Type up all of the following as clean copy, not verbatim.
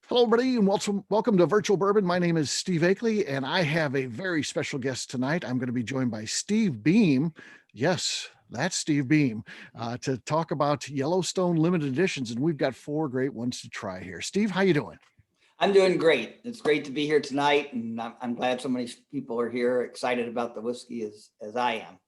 Hello, everybody, and welcome to Virtual Bourbon. My name is Steve Akley, and I have a very special guest tonight. I'm going to be joined by Steve Beam. Yes, that's Steve Beam, to talk about Yellowstone Limited Editions, and we've got four great ones to try here. Steve, how you doing? I'm doing great. It's great to be here tonight, and I'm glad so many people are here excited about the whiskey as I am.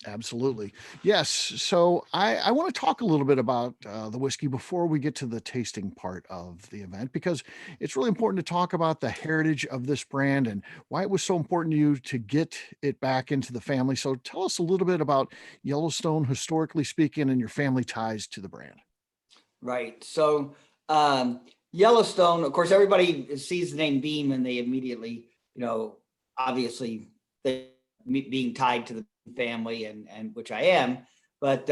Absolutely. Yes. So I want to talk a little bit about the whiskey before we get to the tasting part of the event, because it's really important to talk about the heritage of this brand and why it was so important to you to get it back into the family. So tell us a little bit about Yellowstone, historically speaking, and your family ties to the brand. Right. So Yellowstone, of course, everybody sees the name Beam and they immediately, obviously they being tied to the family and which I am. But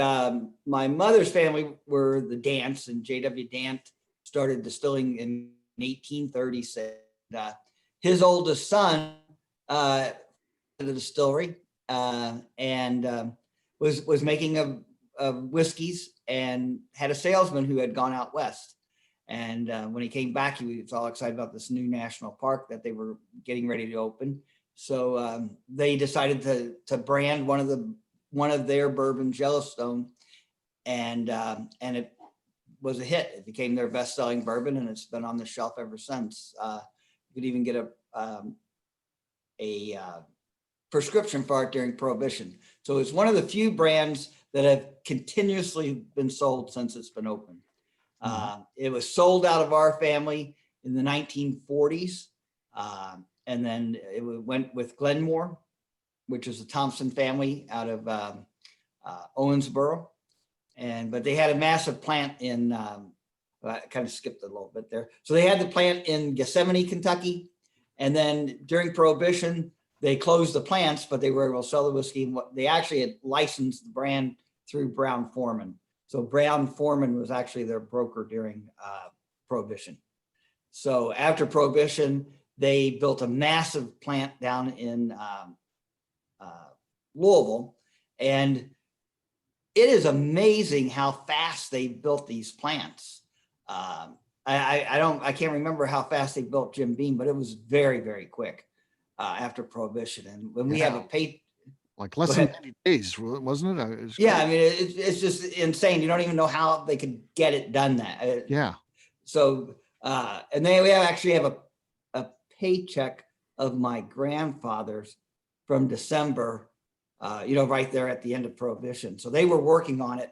my mother's family were the Dance, and J.W. Dant started distilling in 1836. His oldest son the distillery and was making whiskeys, and had a salesman who had gone out west. And when he came back, he was all excited about this new national park that they were getting ready to open. So they decided to brand one of their bourbons Yellowstone, and it was a hit. It became their best-selling bourbon, and it's been on the shelf ever since. You could even get a prescription for it during Prohibition. So it's one of the few brands that have continuously been sold since it's been open. It was sold out of our family in the 1940s. And then it went with Glenmore, which is the Thompson family out of Owensboro. But they had a massive plant in, I kind of skipped a little bit there. So they had the plant in Gethsemane, Kentucky. And then during Prohibition, they closed the plants, but they were able to sell the whiskey. They actually had licensed the brand through Brown-Forman. So Brown-Forman was actually their broker during Prohibition. So after Prohibition, they built a massive plant down in Louisville, and it is amazing how fast they built these plants. I can't remember how fast they built Jim Beam, but it was very, very quick after Prohibition. And when we have a like less than 90 days, wasn't it? Yeah, I mean, it's just insane. You don't even know how they could get it done. Yeah. So, and we actually have a paycheck of my grandfather's from December, right there at the end of Prohibition. So they were working on it,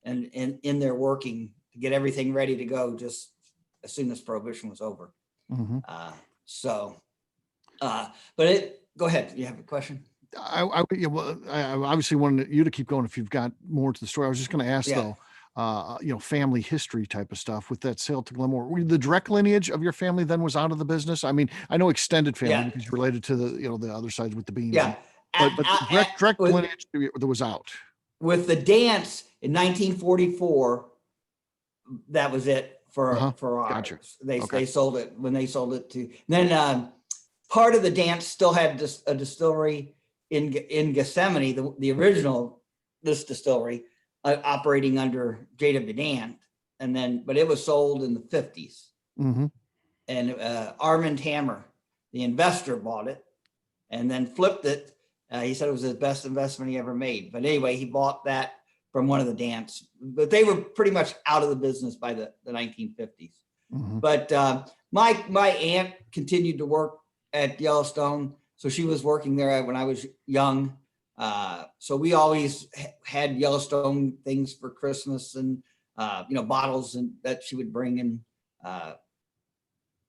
and in their working to get everything ready to go just as soon as Prohibition was over. Mm-hmm. Go ahead. You have a question? I obviously wanted you to keep going if you've got more to the story. I was just going to ask though, family history type of stuff with that sale to Glenmore. The direct lineage of your family then was out of the business. I mean, I know extended family because you're related to the other side with the Beams. Yeah, but direct lineage that was out. With the Dance in 1944, that was it for ours. Gotcha. They sold it when they sold it to. Then part of the Dance still had a distillery in Gethsemane, the original distillery operating under J.W. Dant, but it was sold in the 50s. Mm-hmm. And Armand Hammer, the investor, bought it and then flipped it. He said it was his best investment he ever made. But anyway, he bought that from one of the Dants, but they were pretty much out of the business by the 1950s. Mm-hmm. But my aunt continued to work at Yellowstone. So she was working there when I was young. So we always had Yellowstone things for Christmas, and bottles that she would bring in.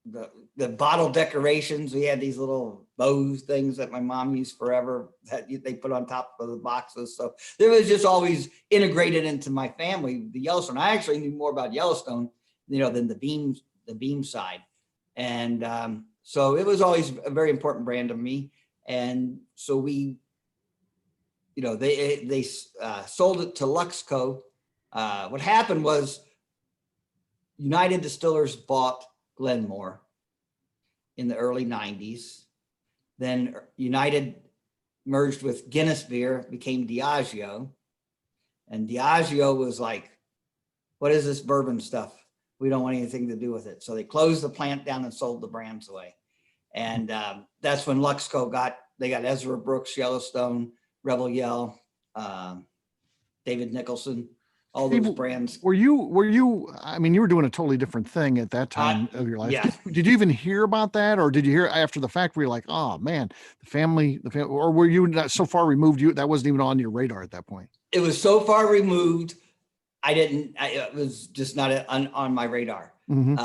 The bottle decorations. We had these little bows things that my mom used forever that they put on top of the boxes. So there was just always integrated into my family, the Yellowstone. I actually knew more about Yellowstone, than the Beam side. And so it was always a very important brand to me. And so we, they sold it to Luxco. What happened was United Distillers bought Glenmore in the early 90s. Then United merged with Guinness Beer, became Diageo. And Diageo was like, what is this bourbon stuff? We don't want anything to do with it. So they closed the plant down and sold the brands away. And that's when Luxco got Ezra Brooks, Yellowstone, Rebel Yell, David Nicholson, all Steve, those brands. were you, I mean, you were doing a totally different thing at that time of your life. Yeah. Did you even hear about that? Or did you hear after the fact where you're like, oh man, the family, or were you not so far removed? That wasn't even on your radar at that point. It was so far removed. It was just not on my radar. Mm-hmm.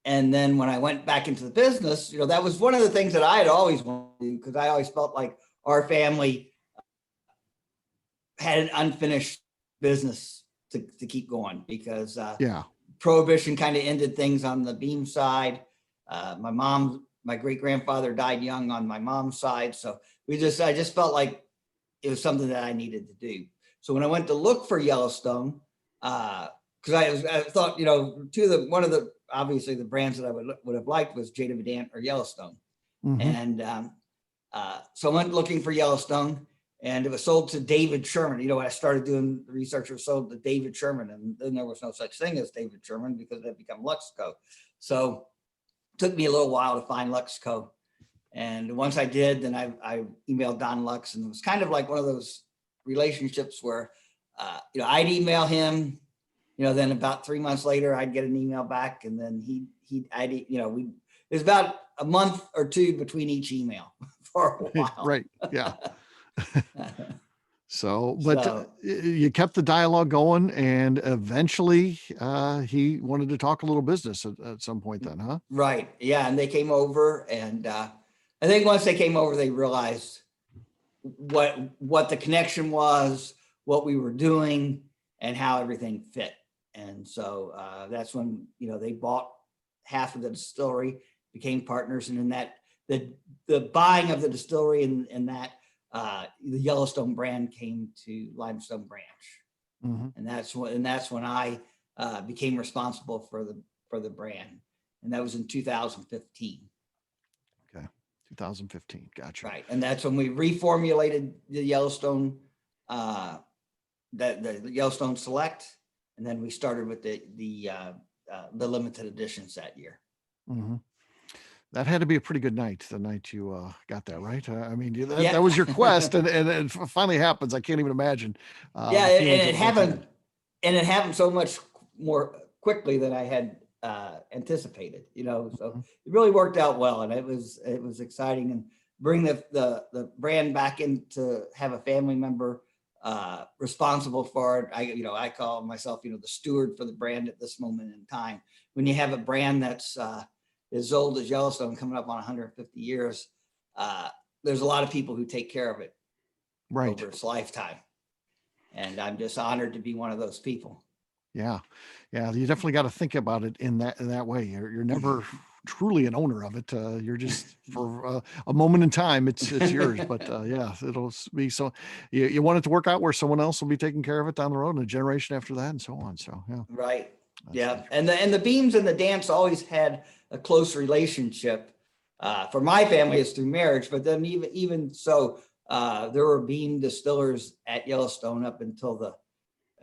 And then when I went back into the business, that was one of the things that I had always wanted to do, because I always felt like our family had an unfinished business to keep going, because Prohibition kind of ended things on the beam side. My great grandfather died young on my mom's side. So I just felt like it was something that I needed to do. So when I went to look for Yellowstone, because I thought, obviously the brands that I would have liked was Jada Vidant or Yellowstone. Mm-hmm. And so I went looking for Yellowstone, and it was sold to David Sherman. When I started doing the research, it was sold to David Sherman, and then there was no such thing as David Sherman because it had become Luxco. So it took me a little while to find Luxco. And once I did, then I emailed Don Lux, and it was kind of like one of those relationships where, I'd email him, then about 3 months later, I'd get an email back, and then it was about a month or two between each email for a while. Right. Yeah. You kept the dialogue going, and eventually he wanted to talk a little business at some point then, huh? Right. Yeah. And they came over, and I think once they came over, they realized what the connection was, what we were doing, and how everything fit. And so that's when, they bought half of the distillery, became partners. And in that, the buying of the distillery and that, the Yellowstone brand came to Limestone Branch. Mm-hmm. And that's when I became responsible for the brand. And that was in 2015. Okay. 2015. Gotcha. Right. And that's when we reformulated the Yellowstone, the Yellowstone Select. And then we started with the limited editions that year. Mm-hmm. That had to be a pretty good night, the night you got that, right? That was your quest, and it finally happens. I can't even imagine. And it happened so much more quickly than I had anticipated, so mm-hmm. It really worked out well, and it was exciting, and bring the brand back in to have a family member responsible for it. I call myself, the steward for the brand at this moment in time. When you have a brand that's as old as Yellowstone, coming up on 150 years, there's a lot of people who take care of it over its lifetime. And I'm just honored to be one of those people. Yeah. Yeah. You definitely got to think about it in that way. You're never truly an owner of it. You're just for a moment in time, it's yours, but it'll be so you want it to work out where someone else will be taking care of it down the road, and a generation after that, and so on. So, yeah. Right. Yeah. And the Beams and the Dance always had a close relationship. For my family, it's through marriage, but then even so, there were Beam distillers at Yellowstone up until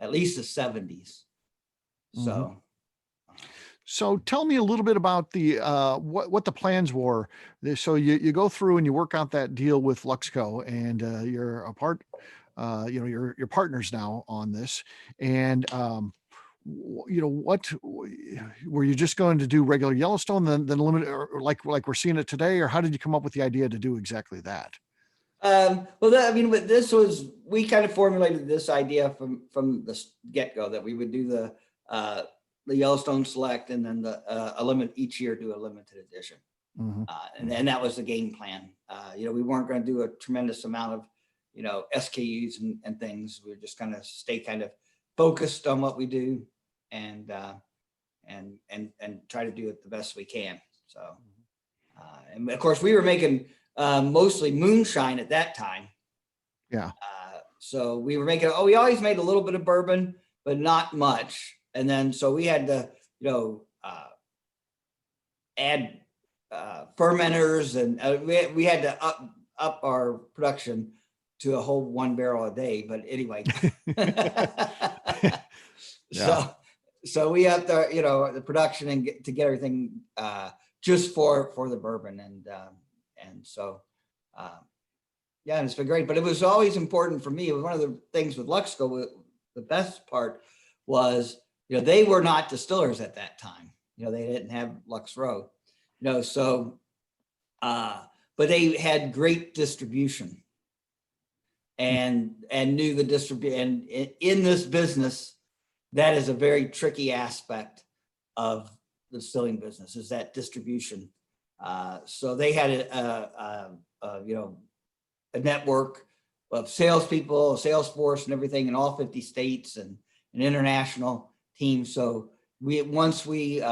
at least the 70s. So, so tell me a little bit about the what the plans were. So you go through and you work out that deal with Luxco, and you're a part, you're partners now on this, and what were you just going to do regular Yellowstone, then limited, or like we're seeing it today, or how did you come up with the idea to do exactly that? We kind of formulated this idea from the get-go, that we would do the Yellowstone Select, and then each year do a limited edition. Mm-hmm. And that was the game plan. We weren't going to do a tremendous amount of, SKUs and things. We were just going to stay kind of focused on what we do, and try to do it the best we can. So, and of course we were making mostly moonshine at that time. Yeah. So we were making, we always made a little bit of bourbon, but not much. And then, so we had to, add fermenters, and we had to up our production to a whole 1 barrel a day. But anyway, so we have to, the production and to get everything just for the bourbon, and so yeah, and it's been great. But it was always important for me. It was one of the things with Luxco. The best part was, they were not distillers at that time. They didn't have Lux Row, so but they had great distribution and knew the distribution. And in this business, that is a very tricky aspect of the distilling business, is that distribution. So they had a network of salespeople, a sales force, and everything in all 50 states, and an international team. So once we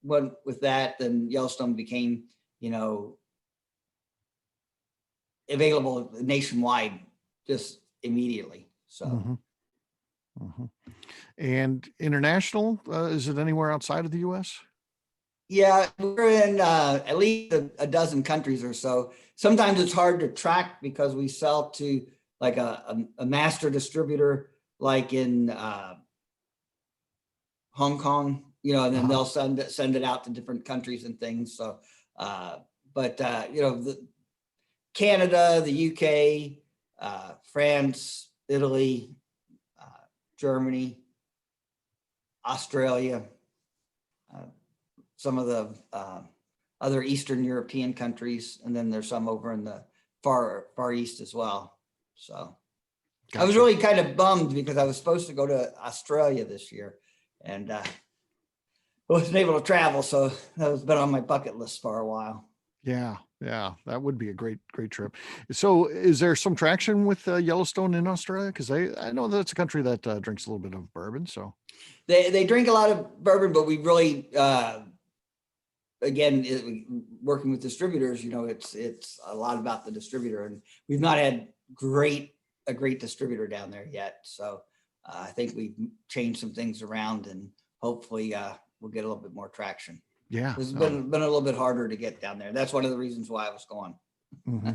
went with that, then Yellowstone became, available nationwide just immediately. So. Mm-hmm. Mm-hmm. And international, is it anywhere outside of the U.S.? Yeah, we're in at least a dozen countries or so. Sometimes it's hard to track because we sell to like a master distributor, like in Hong Kong, and then they'll send it out to different countries and things. So, but Canada, the UK, France, Italy, Germany, Australia, some of the other Eastern European countries, and then there's some over in the far East as well. So gotcha. I was really kind of bummed because I was supposed to go to Australia this year, and wasn't able to travel. So that has been on my bucket list for a while. Yeah, that would be a great trip. So is there some traction with Yellowstone in Australia? Because I know that's a country that drinks a little bit of bourbon. So they drink a lot of bourbon, but we really, again, working with distributors, it's a lot about the distributor, and we've not had a great distributor down there yet. So I think we've changed some things around, and hopefully we'll get a little bit more traction. Yeah, it's been a little bit harder to get down there. That's one of the reasons why I was going. Mm-hmm.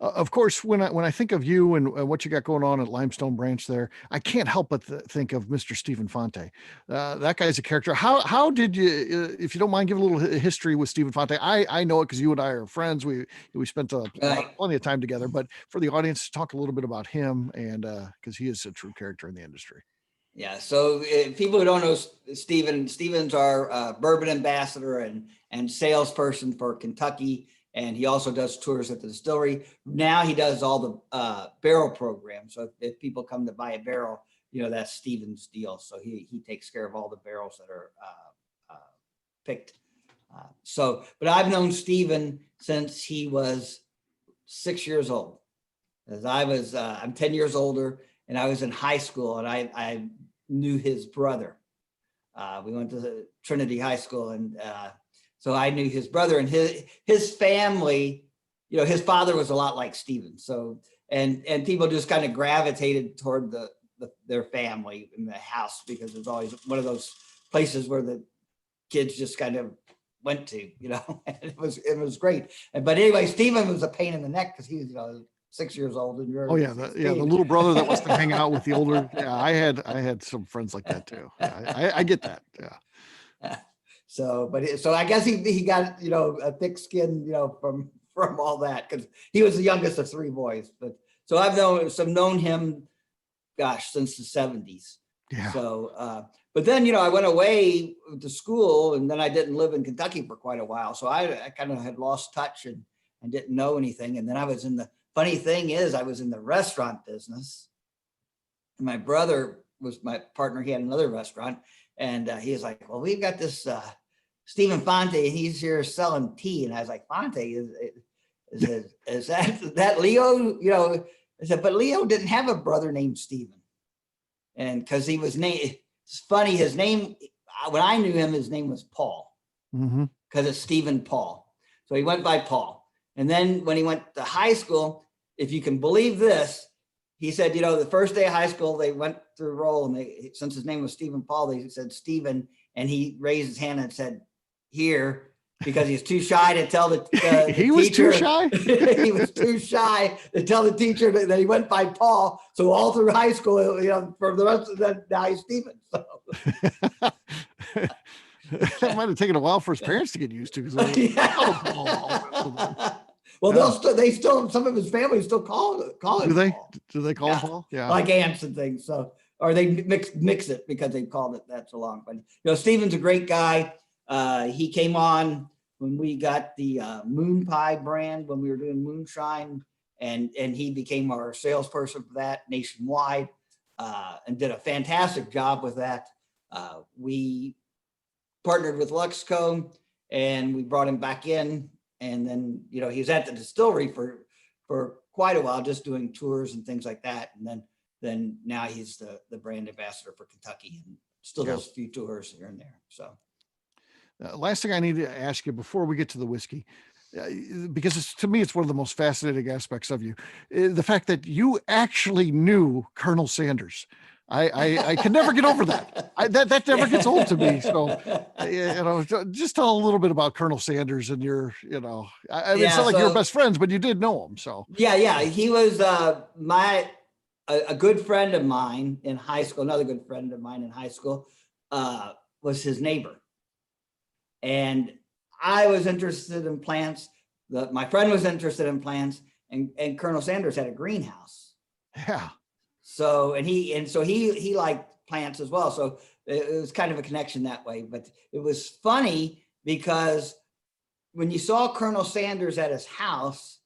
Of course, when I think of you and what you got going on at Limestone Branch there, I can't help but think of Mr. Stephen Fonte. That guy's a character. How did you, if you don't mind, give a little history with Stephen Fonte? I know it because you and I are friends. We spent plenty of time together. But for the audience, talk a little bit about him, and because he is a true character in the industry. Yeah. So people who don't know Stephen's our bourbon ambassador and salesperson for Kentucky. And he also does tours at the distillery. Now he does all the barrel programs. So if people come to buy a barrel, that's Stephen's deal. So he takes care of all the barrels that are picked. But I've known Stephen since he was 6 years old. As I'm 10 years older, and I was in high school, and I knew his brother. We went to Trinity High School, and so I knew his brother, and his family. His father was a lot like Stephen. So and people just kind of gravitated toward their family in the house, because it was always one of those places where the kids just kind of went to. And it was great. But anyway, Stephen was a pain in the neck because he was 6 years old, and you're the little brother that wants to hang out with the older. Yeah, I had some friends like that too. Yeah, I get that. Yeah. So I guess he got a thick skin from all that, because he was the youngest of three boys. But so I've known him, gosh, since the 70s. Yeah. So but then I went away to school, and then I didn't live in Kentucky for quite a while. So I kind of had lost touch and didn't know anything. And then I was in the funny thing is, I was in the restaurant business. And my brother was my partner. He had another restaurant, and he was like, "Well, we've got this Stephen Fonte, and he's here selling tea." And I was like, "Fonte, is that Leo?" I said, "But Leo didn't have a brother named Stephen." And because he was named, it's funny, his name, when I knew him, his name was Paul, because it's Stephen Paul. So he went by Paul. And then when he went to high school, if you can believe this, he said, the first day of high school, they went through roll, and since his name was Stephen Paul, they said Stephen, and he raised his hand and said, "Here." because he's too shy to tell the He was too teacher. shy? He was too shy to tell the teacher that he went by Paul. So all through high school, for the rest of the now he's Stephen. So. That might have taken a while for his parents to get used to. Well, they still some of his family still call him. Do they call him Paul? Yeah, like aunts and things. So, or they mix it because they've called it that so long. But Stephen's a great guy. He came on when we got the Moon Pie brand when we were doing moonshine, and he became our salesperson for that nationwide, and did a fantastic job with that. We partnered with Luxco, and we brought him back in, and then he was at the distillery for quite a while, just doing tours and things like that, and then now he's the brand ambassador for Kentucky, and still does a few tours here and there. So last thing I need to ask you before we get to the whiskey, because to me it's one of the most fascinating aspects of you, the fact that you actually knew Colonel Sanders. I can never get over that. That never gets old to me. So, just tell a little bit about Colonel Sanders and your, it's not like you're best friends, but you did know him. So yeah, he was a good friend of mine in high school. Another good friend of mine in high school was his neighbor, and I was interested in plants. My friend was interested in plants, and Colonel Sanders had a greenhouse. Yeah. So he liked plants as well. So it was kind of a connection that way. But it was funny because when you saw Colonel Sanders at his house,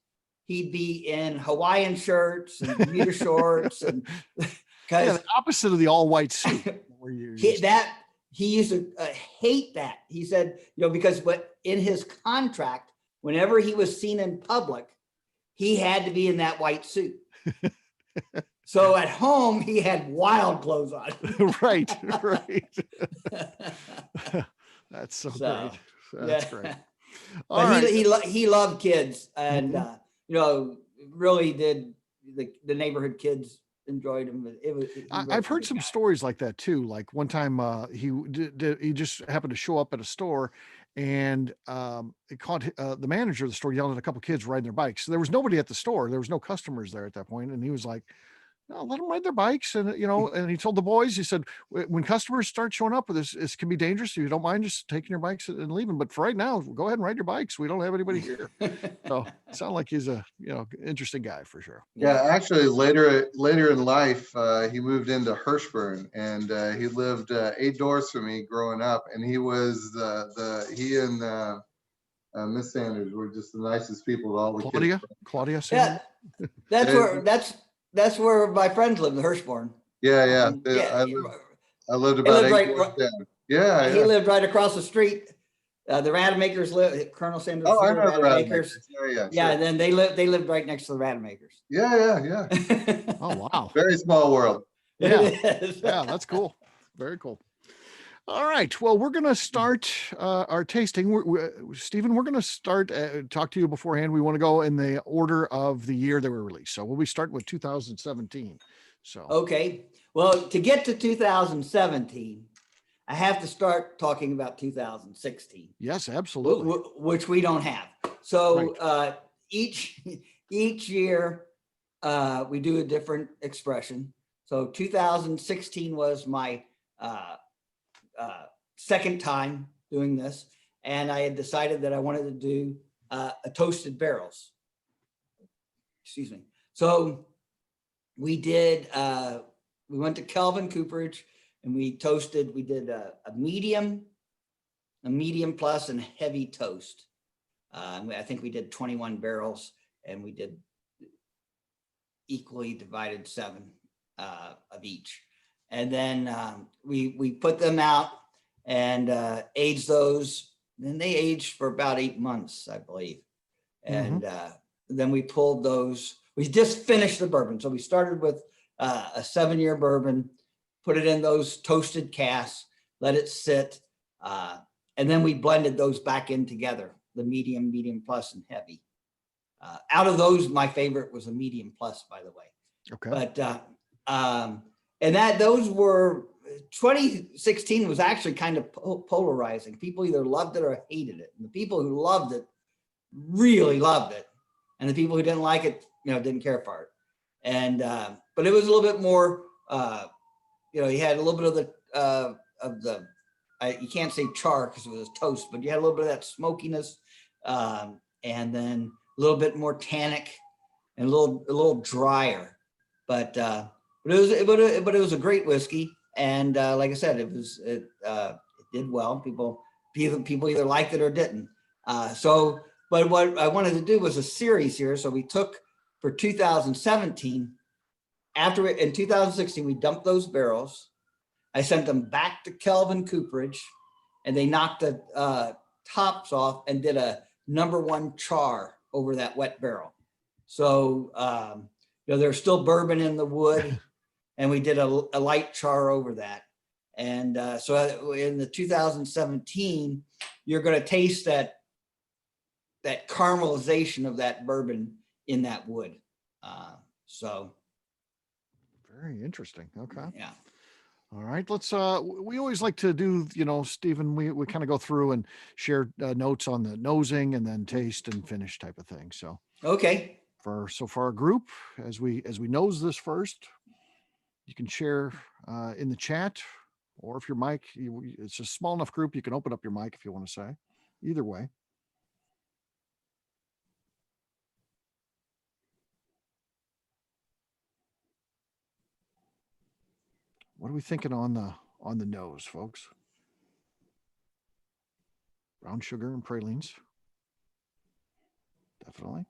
he'd be in Hawaiian shirts and Bermuda shorts, and the opposite of the all white suit. He used to hate that. He said, because in his contract, whenever he was seen in public, he had to be in that white suit. So at home, he had wild clothes on. Right. That's so great. That's great. But he loved kids, and really did the neighborhood kids enjoyed him. I've heard some stories like that too. Like one time, he just happened to show up at a store, and it caught the manager of the store yelling at a couple kids riding their bikes. So there was nobody at the store. There was no customers there at that point, and he was like, no, let them ride their bikes. And, and he told the boys, he said, when customers start showing up with this can be dangerous. If you don't mind just taking your bikes and leaving. But for right now, go ahead and ride your bikes. We don't have anybody here. So it sounds like he's a, interesting guy for sure. Yeah. Actually later in life, he moved into Hirschburn, and he lived 8 doors from me growing up. And he was he and Miss Sanders were just the nicest people to all the kids. Claudia Sanders? Yeah. That's where my friends lived in Hirschborn. Yeah. I lived about 8 doors down. Yeah. He lived right across the street. The Radamakers lived. Colonel Sanders. Oh, I know the Radamakers. Yeah, and then they lived right next to the Radamakers. Yeah. Oh wow. Very small world. Yeah. Yeah, that's cool. Very cool. All right. Well, we're going to start our tasting. Stephen, we're going to start, talk to you beforehand. We want to go in the order of the year they were released. So we'll be starting with 2017. So. Okay. Well, to get to 2017, I have to start talking about 2016. Yes, absolutely. Which we don't have. So right. Each year we do a different expression. So 2016 was my second time doing this, and I had decided that I wanted to do a toasted barrels. Excuse me. So we did. We went to Kelvin Cooperage, and we did a medium plus, and heavy toast. I think we did 21 barrels, and we did equally divided 7 of each. And then we put them out and aged those. Then they aged for about 8 months, I believe. And then we pulled those. We just finished the bourbon. So we started with a 7-year bourbon, put it in those toasted casks, let it sit. And then we blended those back in together, the medium plus, and heavy. Out of those, my favorite was a medium plus, by the way. Okay. But and those were, 2016 was actually kind of polarizing. People either loved it or hated it. And the people who loved it really loved it. And the people who didn't like it, didn't care for it. And, but it was a little bit more, you had a little bit of the, you can't say char because it was toast, but you had a little bit of that smokiness, and then a little bit more tannic and a little drier. But it was a great whiskey. And like I said, it did well. People either liked it or didn't. But what I wanted to do was a series here. So we took for 2017, in 2016, we dumped those barrels. I sent them back to Kelvin Cooperage, and they knocked the tops off and did a #1 char over that wet barrel. So, there's still bourbon in the wood, and we did a light char over that. And so in the 2017, you're going to taste that caramelization of that bourbon in that wood. So. Very interesting. Okay. Yeah. All right. Let's, we always like to do, Stephen, we kind of go through and share notes on the nosing and then taste and finish type of thing. So, okay. For our group, as we nose this first, you can share in the chat, or if your mic, it's a small enough group, you can open up your mic if you want to say. Either way. What are we thinking on the nose, folks? Brown sugar and pralines. Definitely.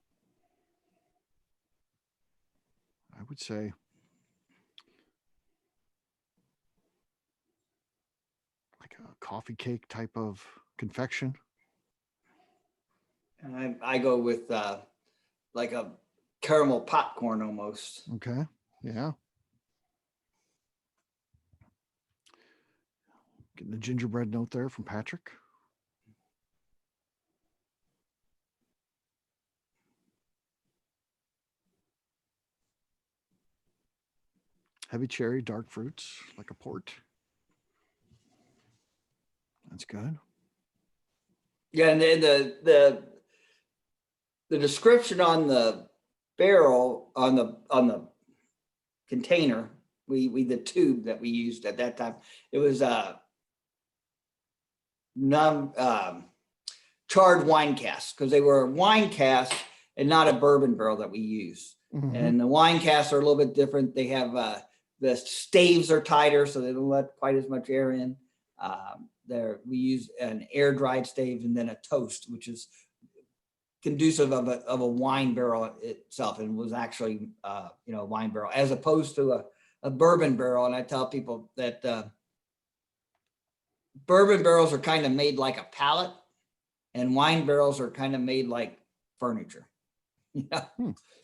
I would say like a coffee cake type of confection. And I go with like a caramel popcorn almost. Okay. Yeah. Getting the gingerbread note there from Patrick. Heavy cherry, dark fruits, like a port. That's good. Yeah, and the description on the barrel, on the container, the tube that we used at that time, it was charred wine casks, because they were wine casks and not a bourbon barrel that we use. Mhm. And the wine casks are a little bit different. They have the staves are tighter, so they don't let quite as much air in. We use an air dried stave and then a toast, which is conducive of a wine barrel itself, and was actually a wine barrel as opposed to a bourbon barrel. And I tell people that bourbon barrels are kind of made like a pallet, and wine barrels are kind of made like furniture. Yeah.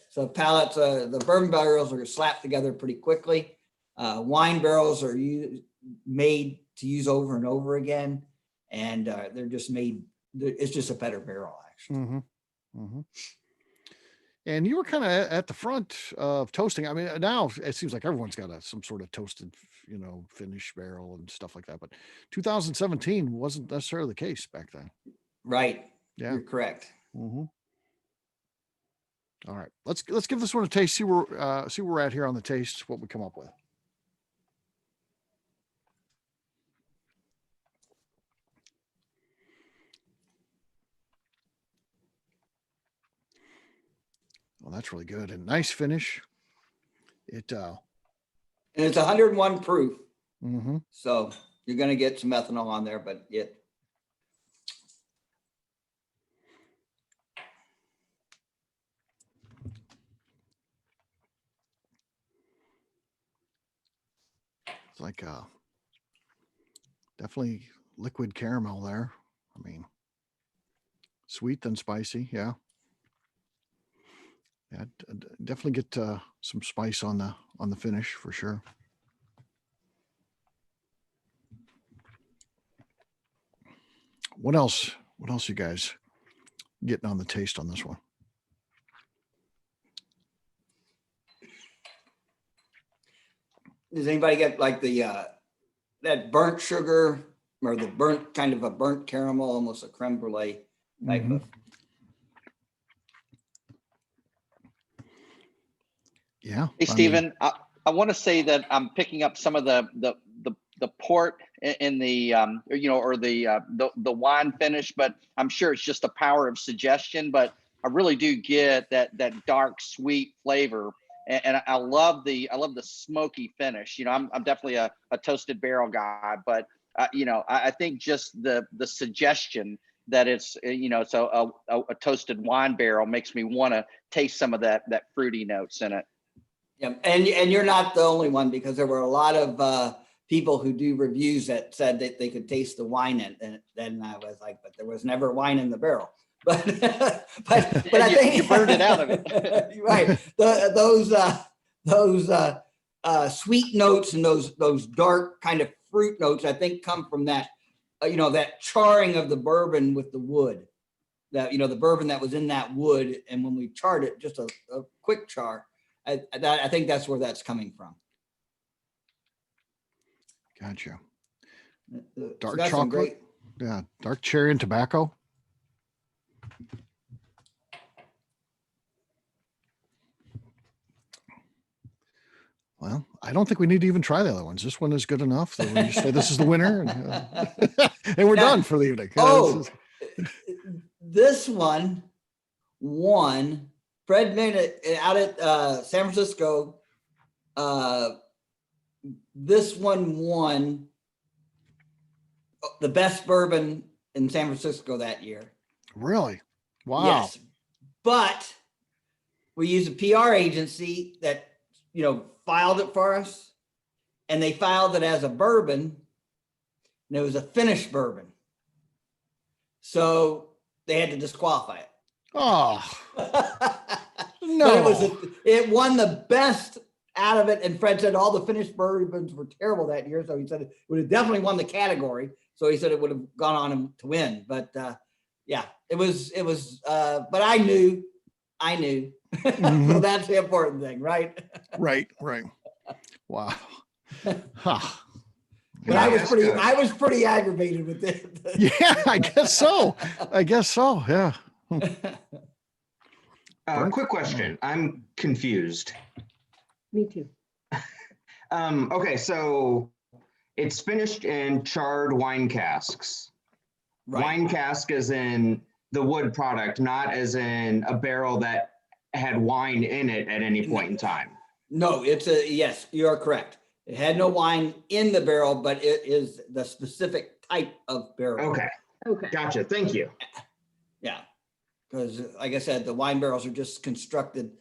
So pallets, the bourbon barrels are slapped together pretty quickly. Wine barrels are made to use over and over again, and they're just made. It's just a better barrel, actually. Mm-hmm. Mm-hmm. And you were kind of at the front of toasting. I mean, now it seems like everyone's got some sort of toasted, finish barrel and stuff like that. But 2017 wasn't necessarily the case back then. Right. Yeah. You're correct. Mm-hmm. All right, let's give this one a taste. See where we're at here on the taste. What we come up with. Well, that's really good and nice finish. And it's 101 proof. Mm-hmm. So you're going to get some ethanol on there, but it. It's like definitely liquid caramel there. I mean, sweet then spicy. Yeah. Yeah, definitely get some spice on the finish for sure. What else you guys getting on the taste on this one? Does anybody get like the that burnt sugar or the burnt kind of a burnt caramel, almost a creme brulee type Mhm. of. Yeah. Hey, I mean, Stephen, I want to say that I'm picking up some of the port in the or the wine finish, but I'm sure it's just the power of suggestion. But I really do get that dark sweet flavor, and I love the smoky finish. I'm definitely a toasted barrel guy, but I think just the suggestion that it's it's a toasted wine barrel makes me want to taste some of that fruity notes in it. Yeah, and you're not the only one, because there were a lot of people who do reviews that said that they could taste the wine in, and then I was like, but there was never wine in the barrel. But but I think you burned it out of it. Right. Those sweet notes and those dark kind of fruit notes, I think, come from that that charring of the bourbon with the wood. That the bourbon that was in that wood, and when we charred it, just a quick char. I think that's where that's coming from. gotcha. So Dark that's some chocolate. Yeah. Dark cherry and tobacco. Well, I don't think we need to even try the other ones. This one is good enough that we just say this is the winner, and we're Yeah. done for the evening. Oh, this one won. Fred made it out at San Francisco. This one won the best bourbon in San Francisco that year. Really? Wow. Yes, but we used a PR agency that filed it for us, and they filed it as a bourbon, and it was a finished bourbon, so they had to disqualify it. Oh, No, no. it won the best out of it, and Fred said all the finished bourbons were terrible that year, so he said it would have definitely won the category. So he said it would have gone on to win, but yeah, it was. But I knew. Mhm. So that's the important thing, right? Right. Wow. Huh. But I was pretty aggravated with it. Yeah, I guess so. Yeah. Burnt? Quick question. I'm confused. Me too. Okay, so it's finished in charred wine casks. Right. Wine cask as in the wood product, not as in a barrel that had wine in it at any point in time. No, yes, you are correct. It had no wine in the barrel, but it is the specific type of barrel. Okay, Okay. gotcha. Thank you. Yeah, because like I said, the wine barrels are just constructed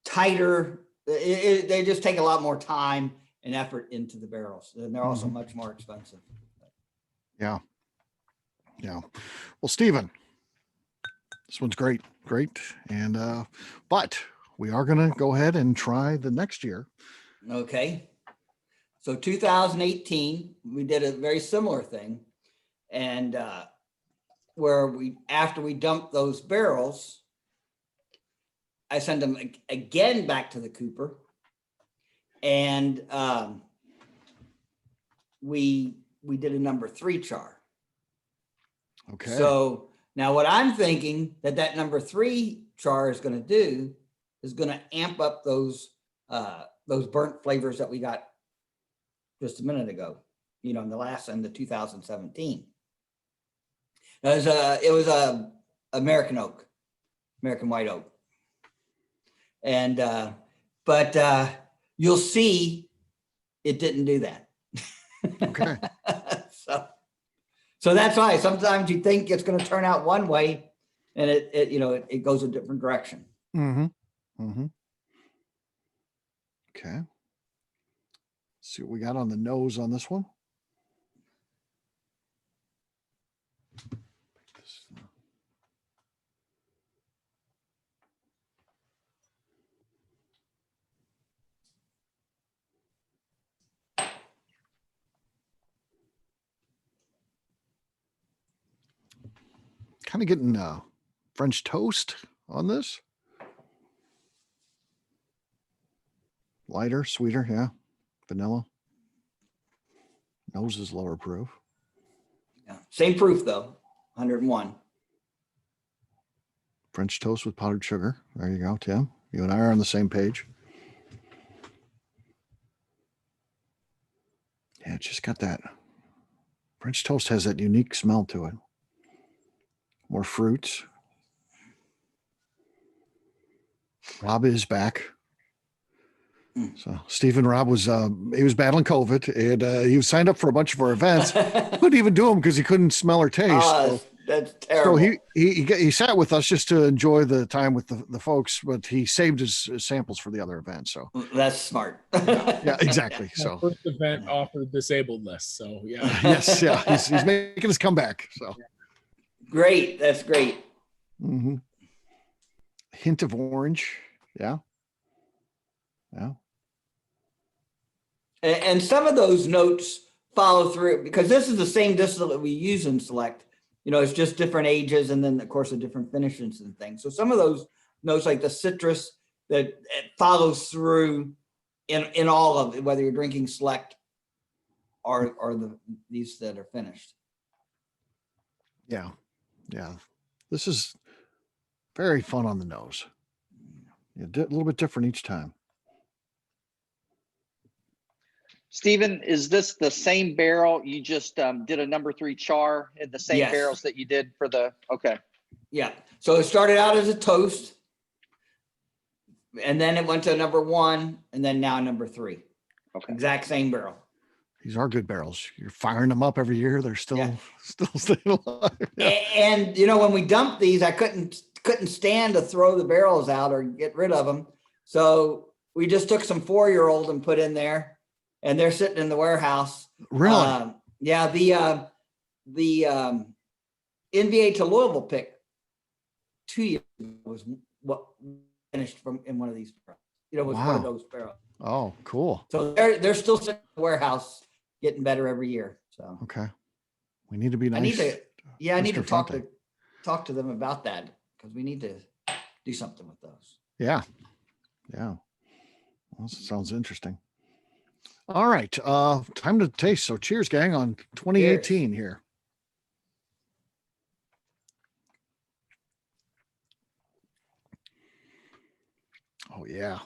tighter. They just take a lot more time and effort into the barrels, and they're also much more expensive. Yeah. Well, Stephen, this one's great. And, but we are going to go ahead and try the next year. Okay. So 2018, we did a very similar thing. And where after we dumped those barrels, I sent them again back to the cooper. And we did a number 3 char. Okay. So now what I'm thinking that number 3 char is going to do is going to amp up those burnt flavors that we got just a minute ago, in the last and the 2017. It was a American white oak. And, but you'll see it didn't do that. Okay. So that's why sometimes you think it's going to turn out one way, and it goes a different direction. Okay. See what we got on the nose on this one. Kind of getting French toast on this. Lighter, sweeter, yeah. Vanilla. Nose is lower proof. Yeah. Same proof though, 101. French toast with powdered sugar. There you go, Tim. You and I are on the same page. Yeah, it's just got that. French toast has that unique smell to it. More fruits. Rob is back. So Stephen Rob was he was battling COVID, and he was signed up for a bunch of our events. Couldn't even do them because he couldn't smell or taste. Oh, that's terrible. So he sat with us just to enjoy the time with the folks, but he saved his samples for the other events. So that's smart. yeah, exactly. My So first event offered disabled list. So yeah. yes, yeah, he's making his comeback. So Great, that's great. mm-hmm. Hint of orange, yeah, yeah. And some of those notes follow through because this is the same distillate that we use in Select. You know, it's just different ages and then of course the different finishes and things. So some of those notes like the citrus that it follows through in all of it, whether you're drinking Select or these that are finished. Yeah. This is very fun on the nose. Yeah, a little bit different each time. Stephen, is this the same barrel? You just did a number 3 char in the same Yes. barrels that you did for the, okay. Yeah. So it started out as a toast and then it went to number 1 and then now number 3. Okay. Exact same barrel. These are good barrels. You're firing them up every year. They're still staying alive. Yeah. And you know, when we dumped these, I couldn't stand to throw the barrels out or get rid of them. So we just took some 4-year-old and put in there. And they're sitting in the warehouse. Really? Yeah, the NVA to Louisville pick 2 years ago was what finished from in one of these barrels. You know, was one of Wow. those barrels. Oh, cool. So they're still sitting in the warehouse, getting better every year. So Okay. We need to be nice. I need to Mr. talk Fonte. to them about that because we need to do something with those. Yeah. Well, this sounds interesting. All right. Time to taste. So cheers, gang, on 2018 here. Oh, yeah.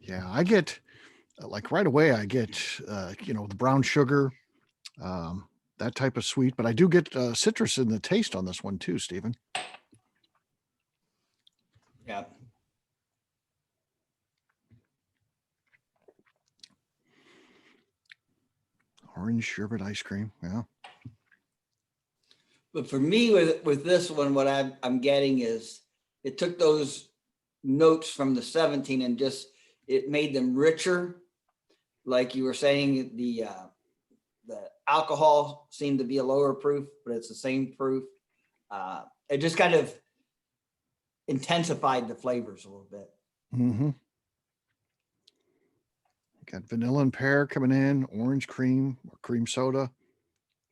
Yeah, I get like right away, I get, the brown sugar, that type of sweet, but I do get citrus in the taste on this one too, Stephen. Yeah. Orange sherbet ice cream. Yeah. But for me, with this one, what I'm getting is it took those notes from the 17 and just it made them richer. Like you were saying, the alcohol seemed to be a lower proof, but it's the same proof. It just kind of intensified the flavors a little bit. Mm-hmm. Got vanilla and pear coming in, orange cream or cream soda,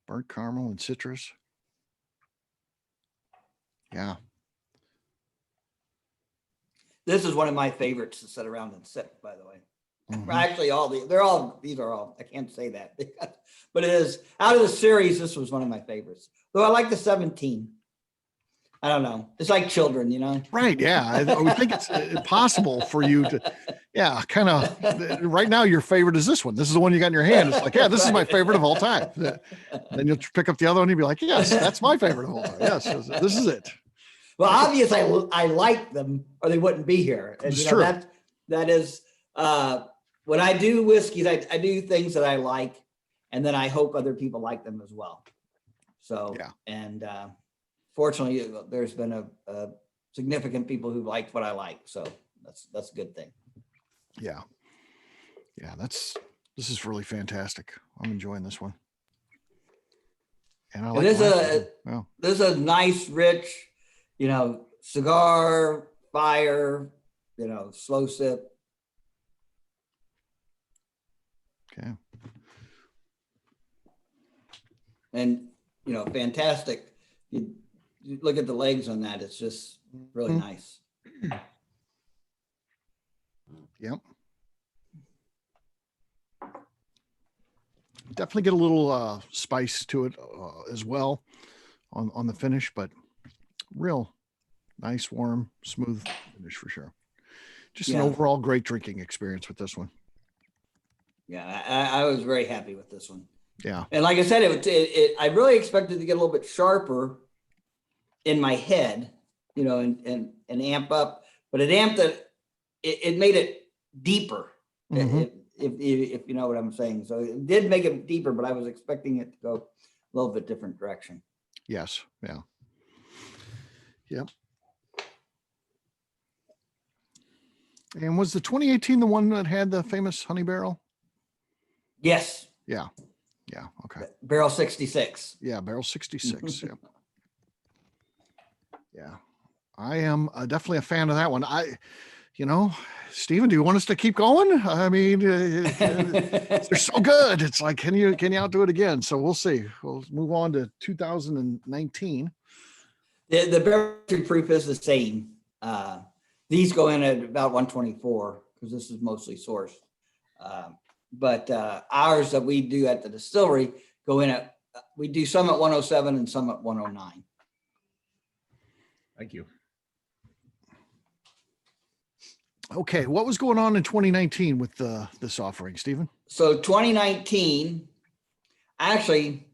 burnt caramel and citrus. Yeah. This is one of my favorites to sit around and sip, by the way. Mhm. Actually, these are all, I can't say that, but it is out of the series. This was one of my favorites, though I like the 17. I don't know. It's like children, you know? Right. Yeah. I would think it's possible for you to, kind of right now, your favorite is this one. This is the one you got in your hand. It's like, yeah, this is my favorite of all time. Then you'll pick up the other one and you'll be like, yes, that's my favorite of all time. Yes, this is it. Well, obviously I like them or they wouldn't be here. And It's you know, true. that is, when I do whiskeys, I do things that I like, and then I hope other people like them as well. So, Yeah. and fortunately, there's been a significant people who liked what I like. So that's a good thing. Yeah. This is really fantastic. I'm enjoying this one. And I like There's this a nice, rich, cigar, fire, slow sip. Okay. And, fantastic. You look at the legs on that. It's just really nice. Yep. definitely get a little spice to it as well on the finish, but real nice, warm, smooth finish for sure. Just an Yeah. overall great drinking experience with this one. Yeah, I was very happy with this one. Yeah. And like I said, I really expected to get a little bit sharper in my head, you know, and amp up, but it amped it made it deeper. Mhm. If you know what I'm saying. So it did make it deeper, but I was expecting it to go a little bit different direction. Yes. Yeah. Yep. And was the 2018 the one that had the famous honey barrel? Yes, Yeah. Yeah. Okay. barrel 66. Yeah. Barrel 66. Yeah. Yeah. I am definitely a fan of that one. Stephen, do you want us to keep going? I mean, they're so good. It's like, can you outdo it again? So we'll see. We'll move on to 2019. The barrel proof is the same. These go in at about 124 because this is mostly sourced. But ours that we do at the distillery go in at, we do some at 107 and some at 109. Thank you. Okay, what was going on in 2019 with this offering, Stephen? So 2019, actually,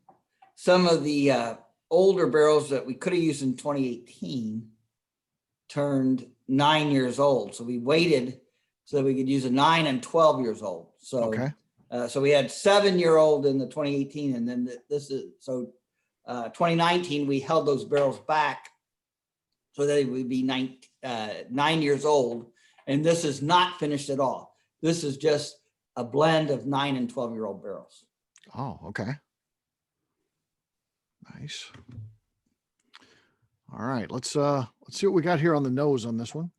some of the older barrels that we could have used in 2018 turned 9 years old. So we waited so that we could use a 9 and 12 years old. So, Okay. So we had 7-year-old in the 2018, and then this is, so 2019, we held those barrels back so that it would be 9 years old. And this is not finished at all. This is just a blend of 9 and 12-year-old barrels. Oh, okay. Nice. All right, let's see what we got here on the nose on this one.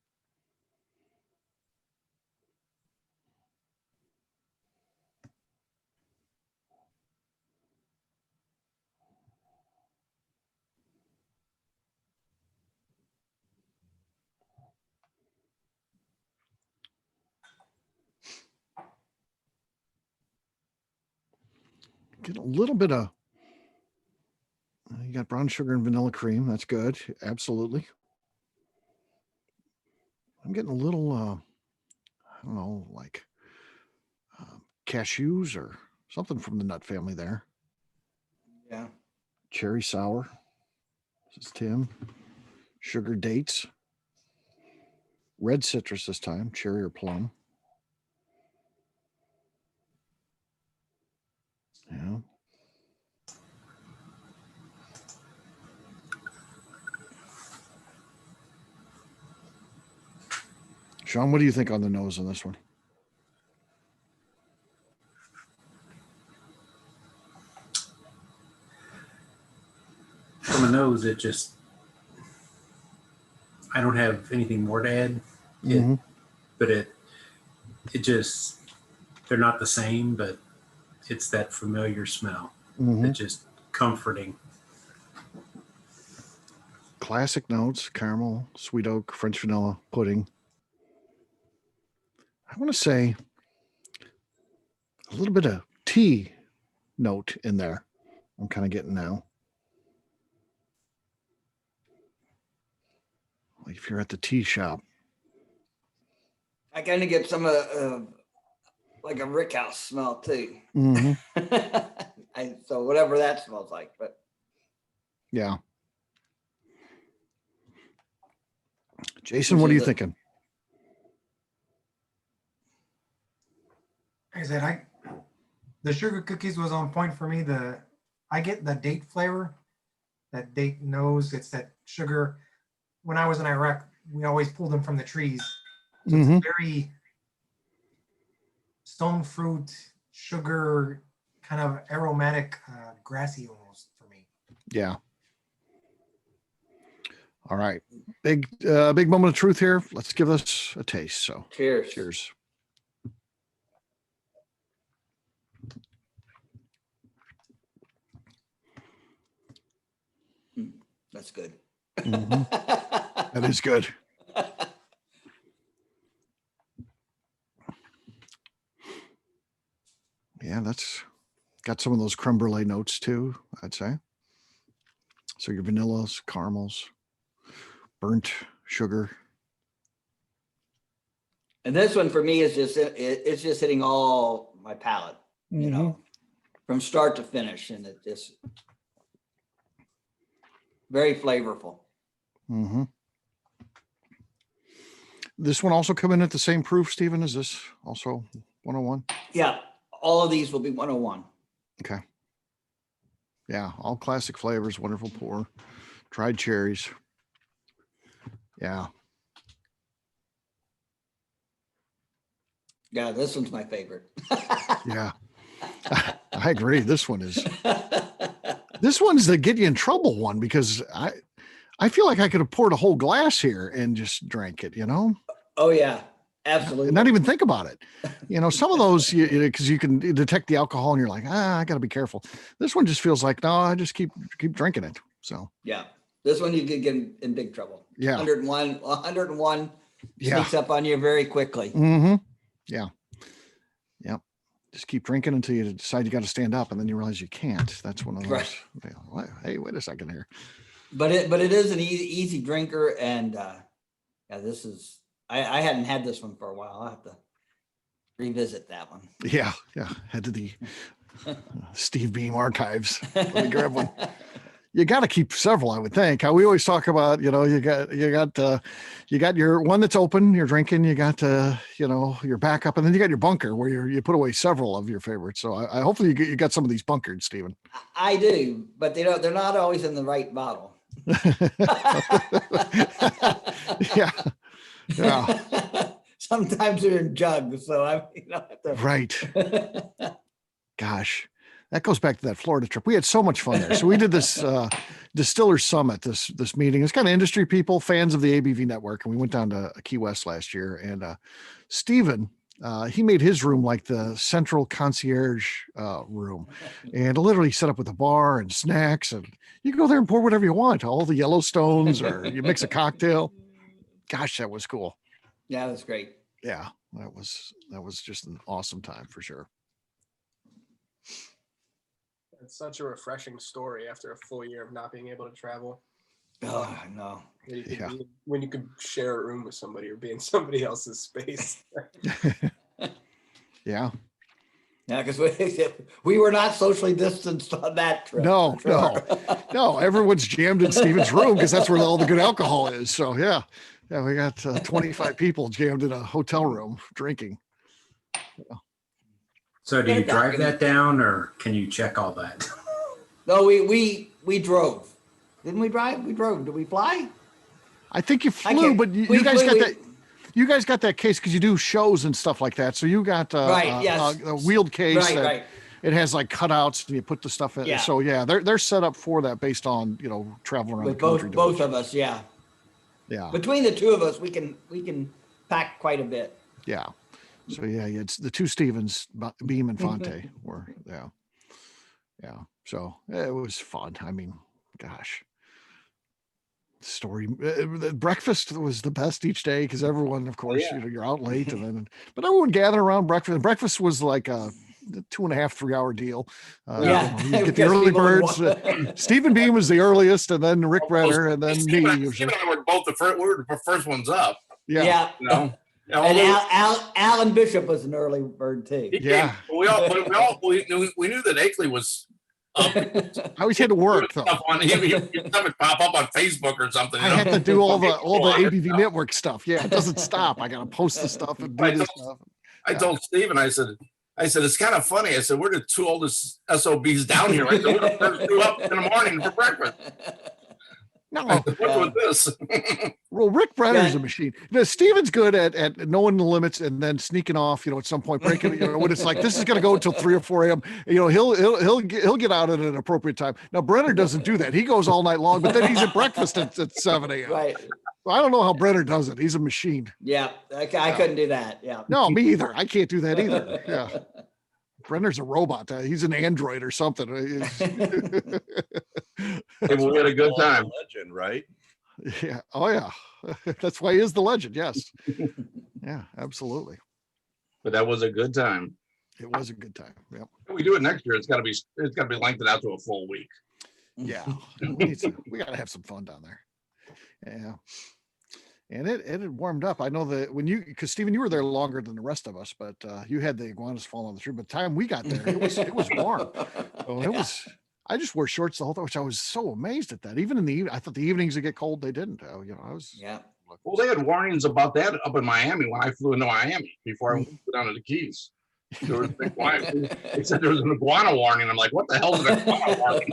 Get a little bit of, you got brown sugar and vanilla cream. That's good. Absolutely. I'm getting a little, I don't know, like cashews or something from the nut family there. Yeah. Cherry sour. This is Tim. Sugar dates. Red citrus this time, cherry or plum. Yeah. Sean, what do you think on the nose on this one? From a nose, it just, I don't have anything more to add. Mhm. But it just, they're not the same, but it's that familiar smell. Mhm. It's just comforting. Classic notes: caramel, sweet oak, French vanilla, pudding. I want to say a little bit of tea note in there. I'm kind of getting now. Like if you're at the tea shop. I kind of get some like a rick house smell too. Mhm. So whatever that smells like, but Yeah. Jason, what are you thinking? Like I said, the sugar cookies was on point for me. I get the date flavor, that date nose. It's that sugar. When I was in Iraq, we always pulled them from the trees. So Mhm. it's very stone fruit, sugar, kind of aromatic, grassy almost for me. Yeah. All right. Big moment of truth here. Let's give this a taste. So cheers. cheers. That's good. Mhm. That is good. Yeah, that's got some of those creme brulee notes too, I'd say. So your vanillas, caramels, burnt sugar. And this one for me is it's just hitting all my palate, you know, from start to finish, and it just very flavorful. Mm-hmm. This one also come in at the same proof, Stephen? Is this also 101? Yeah, all of these will be 101. Okay. Yeah, all classic flavors, wonderful pour, dried cherries. Yeah. Yeah, this one's my favorite. Yeah. I agree. This one's the get you in trouble one, because I feel like I could have poured a whole glass here and just drank it, you know? Oh yeah, absolutely. And not even think about it. You know, some of those, because you can detect the alcohol and you're like, I got to be careful. This one just feels like, no, I just keep drinking it. So yeah, this one you could get in big trouble. Yeah. 101 Yeah. sneaks up on you very quickly. Mm-hmm. Yeah. Yep. Just keep drinking until you decide you got to stand up, and then you realize you can't. That's one of those. Right. You know, hey, wait a second here. But it is an easy drinker, and yeah, this is I hadn't had this one for a while. I'll have to revisit that one. Yeah. Head to the Steve Beam archives. Let me grab one. You got to keep several, I would think. We always talk about, you know, you got your one that's open, you're drinking, you got your backup, and then you got your bunker where you put away several of your favorites. So I hopefully you got some of these bunkered, Stephen. I do, but they're not always in the right bottle. Yeah. Sometimes they're in jugs, so I have to... Right. Gosh, that goes back to that Florida trip. We had so much fun there. So we did this distiller summit, this meeting. It's kind of industry people, fans of the ABV network, and we went down to Key West last year. And Stephen, he made his room like the central concierge room, and literally set up with a bar and snacks, and you can go there and pour whatever you want, all the Yellowstones, or you mix a cocktail. Gosh, that was cool. Yeah, that's great. Yeah, that was just an awesome time for sure. It's such a refreshing story after a full year of not being able to travel. Oh, no. When you could share a room with somebody or be in somebody else's space. Yeah. Yeah, because we were not socially distanced on that trip. No. Everyone's jammed in Stephen's room because that's where all the good alcohol is. So yeah, we got 25 people jammed in a hotel room drinking. Yeah. So do you drive that down, or can you check all that? No, we drove. Didn't we drive? We drove. Did we fly? I think you flew, but you guys got that. You guys got that case because you do shows and stuff like that. So you got a wheeled case that it has like cutouts and you put the stuff in. Yeah. So yeah, they're set up for that based on traveling around With the country. both of us, yeah. Yeah. Between the two of us, we can pack quite a bit. Yeah. So yeah, it's the two Stevens, Beam and Fonte were yeah. So it was fun. I mean, gosh. Story breakfast was the best each day because everyone, of course, you're out late, but everyone gathered around breakfast. And breakfast was like a 2.5, 3 hour deal. You get the early birds. Stephen Beam was the earliest, and then Rick Brenner, and then me. Stephen and I were both we were the first ones up. Yeah. And Alan Bishop was an early bird too. Yeah. We knew that Akley was up. I always had to work though. Something pop up on Facebook or something. I had to do all the ABV network stuff. Yeah, it doesn't stop. I got to post the stuff and do this stuff. I told Stephen, I said, it's kind of funny. I said, we're the two oldest SOBs down here. I said, we're the first two up in the morning for breakfast. No, what's with this? Well, Rick Brenner's a machine. Steven's good at knowing the limits and then sneaking off. At some point, breaking. When it's like this is going to go until 3 or 4 a.m. He'll get out at an appropriate time. Now Brenner doesn't do that. He goes all night long, but then he's at breakfast at 7 a.m. Right. I don't know how Brenner does it. He's a machine. Yeah, I couldn't do that. Yeah. No, me either. I can't do that either. Yeah. Brenner's a robot. He's an android or something. Hey, we had a good time. Legend, right? Yeah. Oh, yeah. That's why he is the legend. Yes. Yeah, absolutely. But that was a good time. It was a good time. Yep. If we do it next year, it's gotta be lengthened out to a full week. Yeah, we got to have some fun down there. Yeah. And it had warmed up. I know that because Stephen, you were there longer than the rest of us, but you had the iguanas fall on the tree. By the time we got there, it was warm. So it was. I just wore shorts the whole time, which I was so amazed at that. Even in the evening, I thought the evenings would get cold. They didn't. I was. Yeah. Well, they had warnings about that up in Miami when I flew into Miami before I went down to the Keys. There was they said there was an iguana warning. I'm like, what the hell is an iguana warning?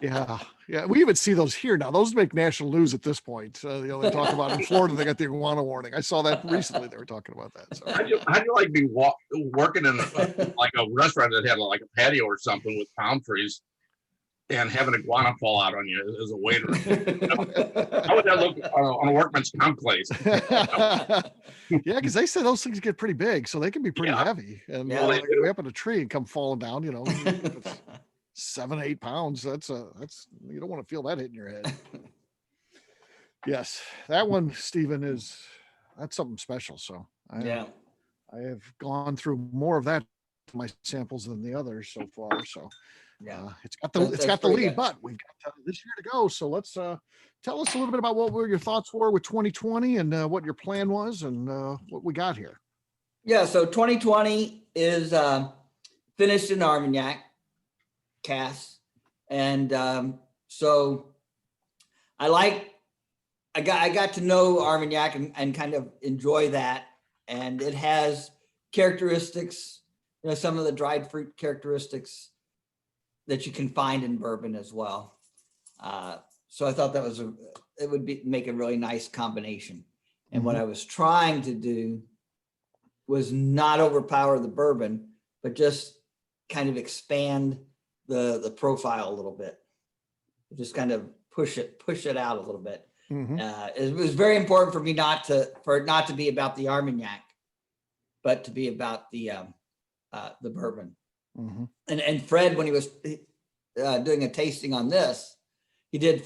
Yeah. We even see those here now. Those make national news at this point. They talk about in Florida, they got the iguana warning. I saw that recently. They were talking about that. So. How'd you like be working in like a restaurant that had like a patio or something with palm trees and have an iguana fall out on you as a waiter? How would that look on a workman's comp place? Yeah, because they say those things get pretty big, so they can be pretty heavy. And like way up in a tree and come falling down, it's 7, 8 pounds. That's you don't want to feel that hitting your head. Yes, that one, Stephen, that's something special. So I have gone through more of that to my samples than the others so far. So it's got the lead, good. But we've got this year to go. So let's tell us a little bit about what your thoughts were with 2020 and what your plan was and what we got here. Yeah, so 2020 is finished in Armagnac cask, and so I got to know Armagnac and kind of enjoy that, and it has characteristics, some of the dried fruit characteristics that you can find in bourbon as well. So I thought it would make a really nice combination. And what I was trying to do was not overpower the bourbon, but just kind of expand the profile a little bit. Just kind of push it out a little bit. It was very important for me for it not to be about the Armagnac, but to be about the bourbon. And Fred, when he was doing a tasting on this, he did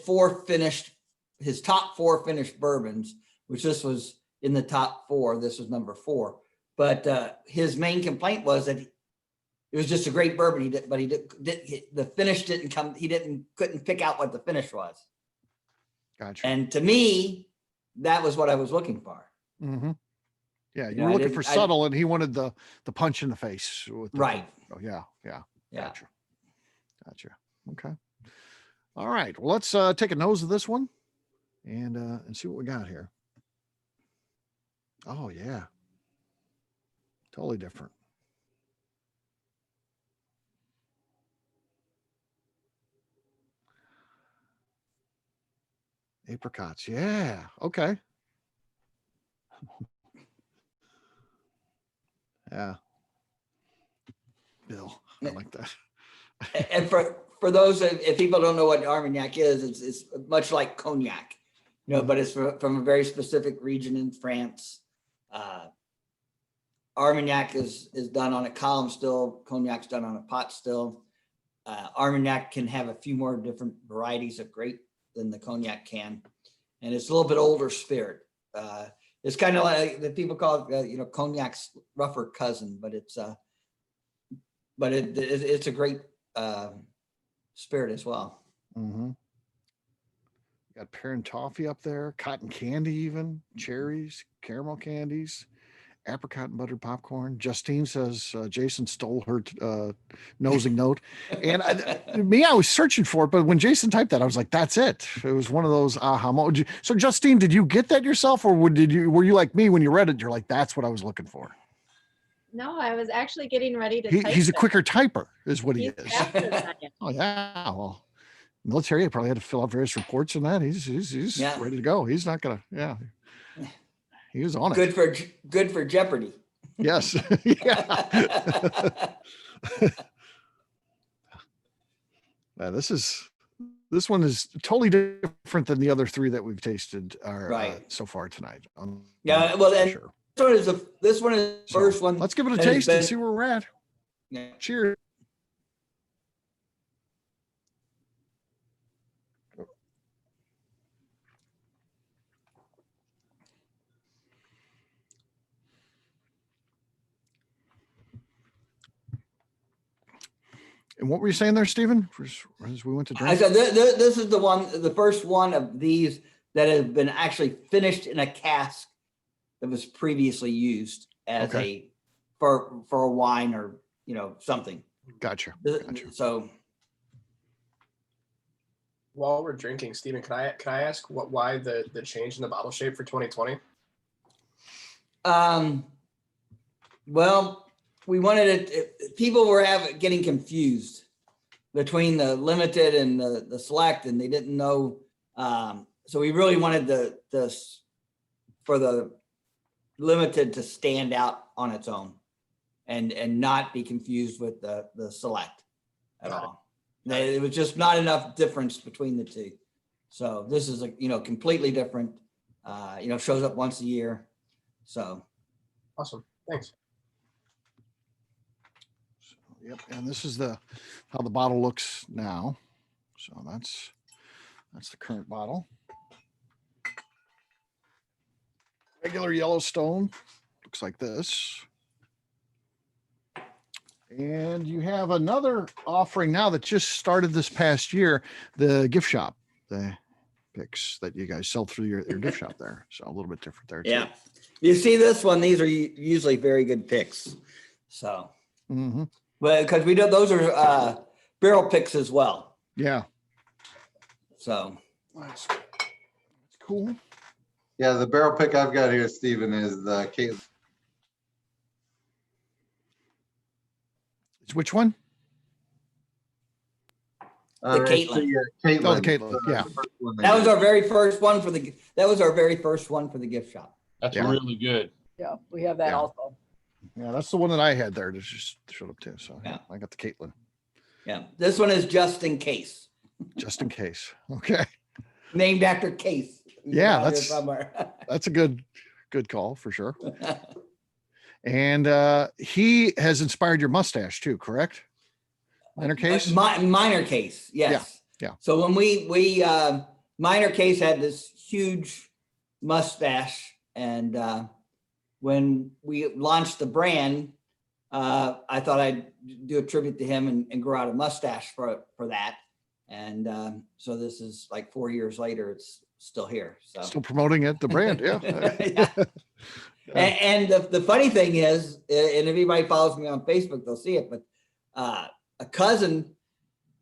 his top 4 finished bourbons, which this was in the top 4. This was number 4. But his main complaint was that it was just a great bourbon. The finish didn't come. He couldn't pick out what the finish was. Gotcha. And to me, that was what I was looking for. Yeah, you were looking for subtle, and he wanted the punch in the face. Right. Oh, yeah. Gotcha. Okay. All right. Well, let's take a nose of this one and see what we got here. Oh, yeah. Totally different. Apricots. Yeah. Okay. Yeah. Bill, I like that. And for those, if people don't know what Armagnac is, it's much like cognac, but it's from a very specific region in France. Armagnac is done on a column still. Cognac's done on a pot still. Armagnac can have a few more different varieties of grape than the cognac can, and it's a little bit older spirit. It's kind of like the people call it, cognac's rougher cousin, but it's a great spirit as well. Got pear and toffee up there, cotton candy, even cherries, caramel candies, apricot and buttered popcorn. Justine says Jason stole her nosing note, and I was searching for it, but when Jason typed that, I was like, "That's it." It was one of those aha moments. So, Justine, did you get that yourself, or were you like me when you read it? You're like, "That's what I was looking for." No, I was actually getting ready to. He's a quicker typer, is what he is. Faster. Oh yeah, well, military, I probably had to fill out various reports and that. He's ready to go. He's not gonna. Yeah. He was on it. Good for Jeopardy. Yes. Yeah. This one is totally different than the other 3 that we've tasted so far tonight. This one is the first one. Let's give it a taste and see where we're at. Yeah. Cheers. And what were you saying there, Stephen? As we went to I drink? said, this is the first one of these that have been actually finished in a cask that was previously used as for a wine or, something. Gotcha. So While we're drinking, Stephen, can I ask why the change in the bottle shape for 2020? Well, we wanted it, people were getting confused between the limited and the select, and they didn't know. So we really wanted for the limited to stand out on its own and not be confused with the select at all. It was just not enough difference between the two. So this is completely different, shows up once a year. So. Awesome. Thanks. Yep, and this is how the bottle looks now. So that's the current bottle. Regular Yellowstone looks like this. And you have another offering now that just started this past year, the gift shop, the picks that you guys sell through your gift shop there. So a little bit different there too. Yeah. You see this one, these are usually very good picks. So. Mm-hmm. Well, because we do, those are barrel picks as well. Yeah. So that's cool. Yeah, the barrel pick I've got here, Stephen, is the Caitlin. Which one? The Caitlin. Caitlin. Oh, the Caitlin. Yeah. That was our very first one for the gift shop. That's really good. Yeah, we have that also. Yeah, that's the one that I had there to just showed up too. So yeah, I got the Caitlin. Yeah, this one is just in case. Just in case. Okay. Named after Case. Yeah, that's a good call for sure. And he has inspired your mustache too, correct? Minor Case? Minor Case, yes. Yeah. So when we Minor Case had this huge mustache, and when we launched the brand, I thought I'd do a tribute to him and grow out a mustache for that. And so this is like 4 years later, it's still here. So still promoting it, the brand, yeah. Yeah. And the funny thing is, and if anybody follows me on Facebook, they'll see it, but a cousin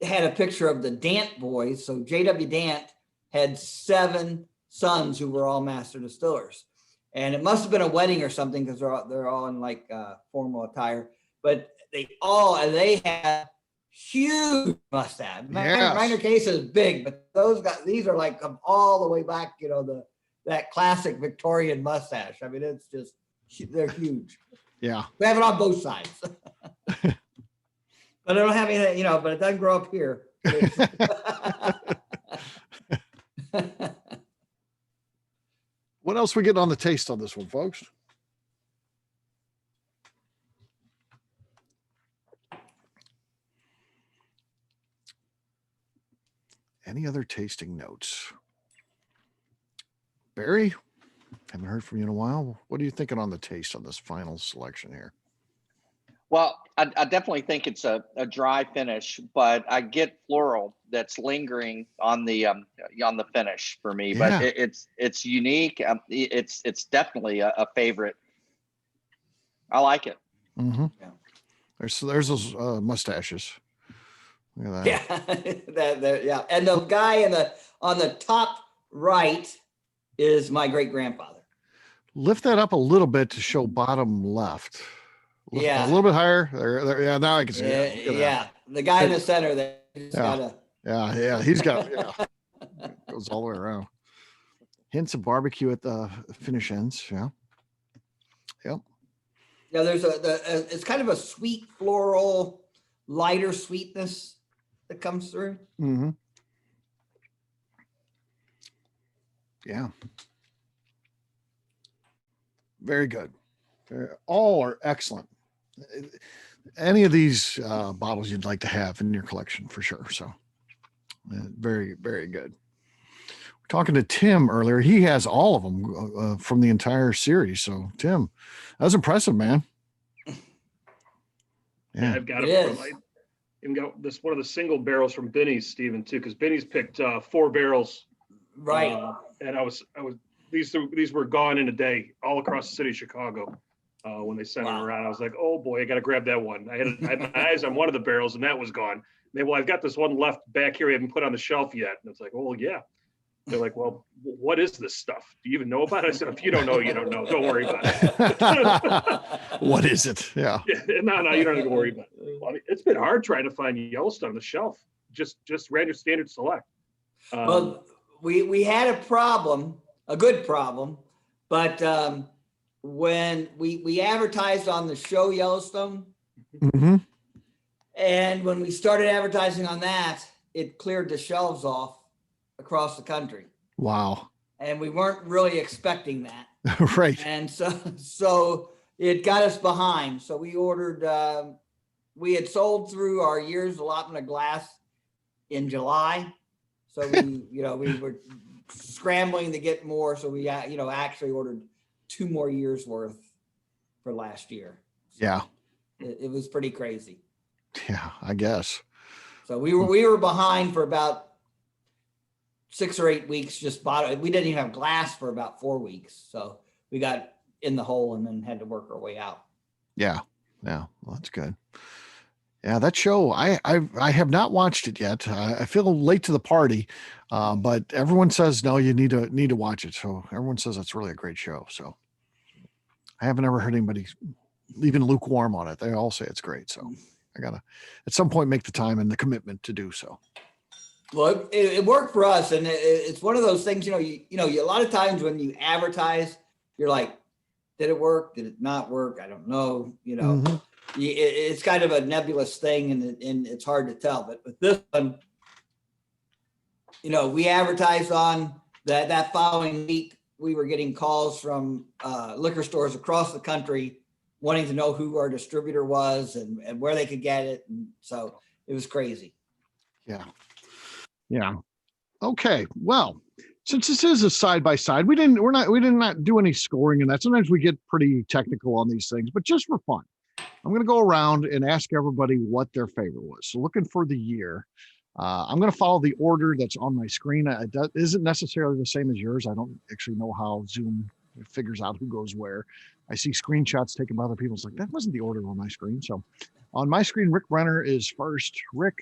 had a picture of the Dant boys. So J.W. Dant had 7 sons who were all master distillers. And it must have been a wedding or something, because they're all in like formal attire. But they had huge mustache. Yes. Minor Case is big, but these are like all the way back, that classic Victorian mustache. I mean, it's just, they're huge. Yeah. We have it on both sides. But I don't have anything, but it doesn't grow up here. What else we get on the taste on this one, folks? Any other tasting notes? Barry, haven't heard from you in a while. What are you thinking on the taste on this final selection here? Well, I definitely think it's a dry finish, but I get floral that's lingering on the finish for me. Yeah. But it's unique. It's definitely a favorite. I like it. Mm-hmm. Yeah. There's those mustaches. Look at that. Yeah, yeah. And the guy on the top right is my great grandfather. Lift that up a little bit to show bottom left. Yeah, a little bit higher. There. Yeah, now I can see it. Yeah, the guy in the center there. He's got goes all the way around. Hints of barbecue at the finish ends. Yeah. Yep. Yeah, there's it's kind of a sweet floral, lighter sweetness that comes through. Mm-hmm. Yeah. Very good. All are excellent. Any of these bottles you'd like to have in your collection for sure. So very, very good. We're talking to Tim earlier. He has all of them from the entire series. So Tim, that was impressive, man. Yeah, I've got it. even got this one of the single barrels from Benny's, Stephen, too, because Benny's picked 4 barrels. Right. And these were gone in a day all across the city of Chicago. When they sent it around, I was like, oh boy, I got to grab that one. I had my eyes on one of the barrels and that was gone. Well, I've got this one left back here we haven't put on the shelf yet. And it's like, oh yeah. They're like, well, what is this stuff? Do you even know about it? I said, if you don't know, you don't know. Don't worry about it. What is it? Yeah. No, you don't have to worry about it. Well, I mean, it's been hard trying to find Yellowstone on the shelf. Just random standard select. Well, we had a problem, a good problem, but when we advertised on the show Yellowstone, Mm-hmm. and when we started advertising on that, it cleared the shelves off across the country. Wow. And we weren't really expecting that. Right. And so it got us behind. So we ordered, we had sold through our year's allotment of glass in July. So we were scrambling to get more. So we, actually ordered 2 more years worth for last year. So Yeah. it was pretty crazy. Yeah, I guess. So we were behind for about 6 or 8 weeks. We didn't even have glass for about 4 weeks. So we got in the hole and then had to work our way out. Yeah. Yeah. Well, that's good. Yeah, that show, I have not watched it yet. I feel late to the party, but everyone says, no, you need to watch it. So everyone says it's really a great show. So I haven't ever heard anybody even lukewarm on it. They all say it's great. So I gotta, at some point, make the time and the commitment to do so. Well, it worked for us. And it's one of those things, a lot of times when you advertise, you're like, did it work? Did it not work? I don't know. Mhm. It's kind of a nebulous thing and it's hard to tell. But with this one, we advertised on that following week. We were getting calls from liquor stores across the country wanting to know who our distributor was and where they could get it. And so it was crazy. Yeah. Yeah. Okay. Well, since this is a side by side, we did not do any scoring in that. Sometimes we get pretty technical on these things, but just for fun, I'm going to go around and ask everybody what their favorite was. So looking for the year, I'm going to follow the order that's on my screen. It isn't necessarily the same as yours. I don't actually know how Zoom figures out who goes where. I see screenshots taken by other people. It's like, that wasn't the order on my screen. So on my screen, Rick Brenner is first. Rick,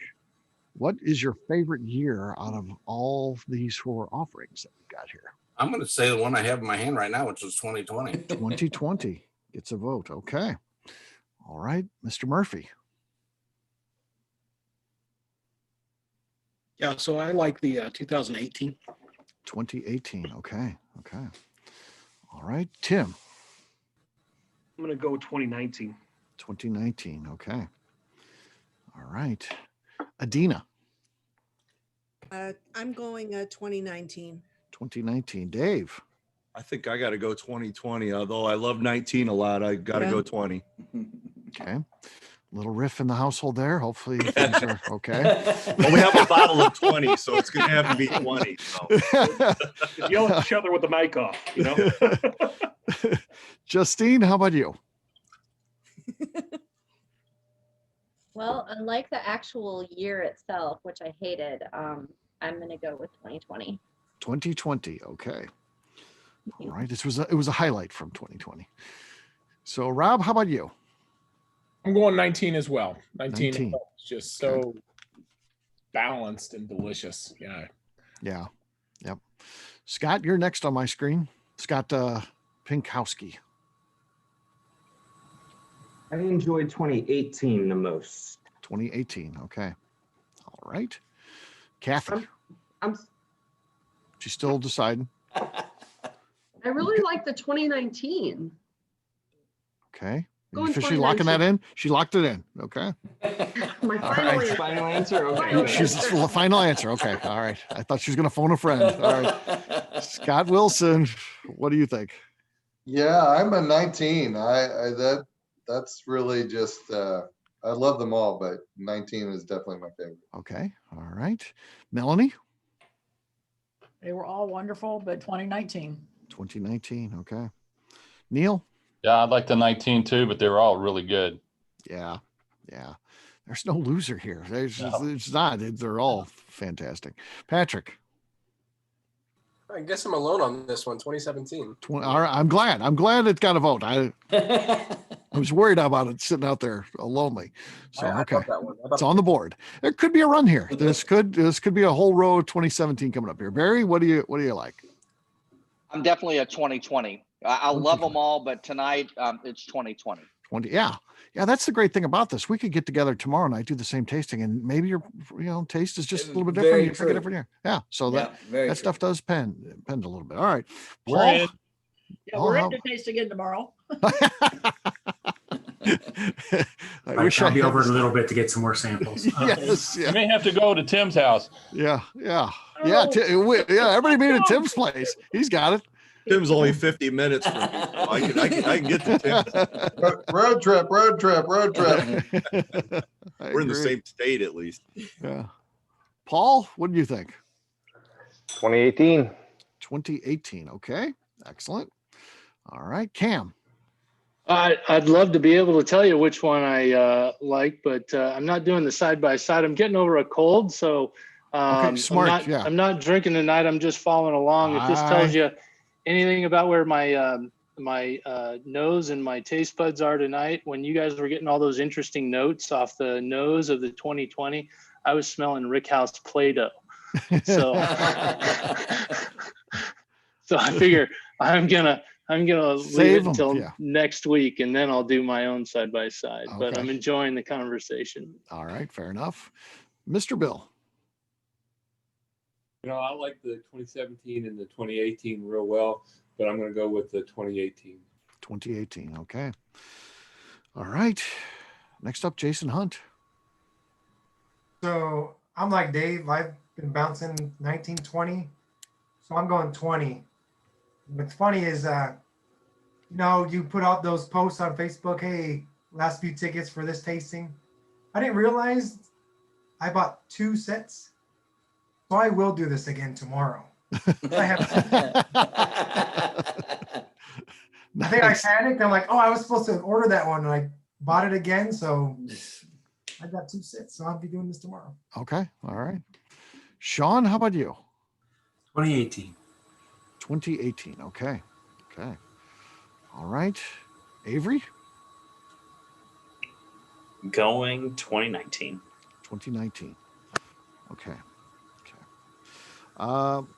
what is your favorite year out of all these 4 offerings that we've got here? I'm going to say the one I have in my hand right now, which is 2020. 2020 gets a vote. Okay. All right, Mr. Murphy. Yeah, so I like the 2018. 2018. Okay. Okay. All right, Tim. I'm going to go 2019. 2019. Okay. All right. Adina. I'm going 2019. 2019. Dave. I think I got to go 2020. Although I love 19 a lot, I got to go 20. Okay. Little riff in the household there. Hopefully things are okay. Well, we have a bottle of 20, so it's going to have to be 20. So. Just yell at each other with the mic off, Justine, how about you? Well, unlike the actual year itself, which I hated, I'm going to go with 2020. 2020. Okay. All right. It was a highlight from 2020. So Rob, how about you? I'm going 19 as well. 19 19. is just so balanced and delicious. Yeah. Yeah. Yep. Scott, you're next on my screen. Scott Pinkowski. I enjoyed 2018 the most. 2018. Okay. All right. Kathy. She's still deciding. I really like the 2019. Okay. Are Going you officially locking that in? She locked it in. Okay. My All final right. answer. Final answer. Okay. Final She's answer. the final answer. Okay. All right. I thought she was going to phone a friend. All right. Scott Wilson, what do you think? Yeah, I'm a 19. That's really just I love them all, but 19 is definitely my favorite. Okay. All right. Melanie? They were all wonderful, but 2019. 2019. Okay. Neil? Yeah, I'd like the 19 too, but they were all really good. Yeah. Yeah. There's no loser here. No. It's not. They're all fantastic. Patrick. I guess I'm alone on this one. 2017. All right, I'm glad it got a vote. I was worried about it sitting out there lonely. So I okay, love that one. it's on the board. There could be a run here. This could be a whole row of 2017 coming up here. Barry, what do you like? I'm definitely a 2020. I love them all, but tonight it's 2020. 20. Yeah. That's the great thing about this. We could get together tomorrow night, do the same tasting, and maybe your taste is just a little bit different. Very You pick a true. different year. Yeah. So Yeah, very that true. stuff does pend a little bit. All right, We're Paul. in. Yeah, we're in to taste again tomorrow. I'll be over in a little bit to get some more samples. Yes. You Yeah. may have to go to Tim's house. Yeah. Everybody meet at Tim's place. He's got it. Tim's only 50 minutes from me. So I can get to Tim's. Road trip. We're in the same state at least. Yeah. Paul, what do you think? 2018. 2018. Okay. Excellent. All right. Cam. I'd love to be able to tell you which one I like, but I'm not doing the side by side. I'm getting over a cold, so smart. I'm not drinking tonight. I'm just following along. If this tells you anything about where my nose and my taste buds are tonight, when you guys were getting all those interesting notes off the nose of the 2020, I was smelling Rickhouse Play-Doh. So, so I figure I'm gonna leave it until next week, and then I'll do my own side by side. But I'm enjoying the conversation. All right, fair enough. Mr. Bill. I like the 2017 and the 2018 real well, but I'm going to go with the 2018. 2018. Okay. All right. Next up, Jason Hunt. So I'm like Dave. I've been bouncing 1920, so I'm going 20. What's funny is, you put out those posts on Facebook. Hey, last few tickets for this tasting. I didn't realize I bought 2 sets. So I will do this again tomorrow. I think I panicked. I'm like, I was supposed to order that one, and I bought it again. So I got 2 sets. So I'll be doing this tomorrow. Okay. All right. Sean, how about you? 2018. 2018. Okay. All right. Avery? Going 2019. 2019. Okay.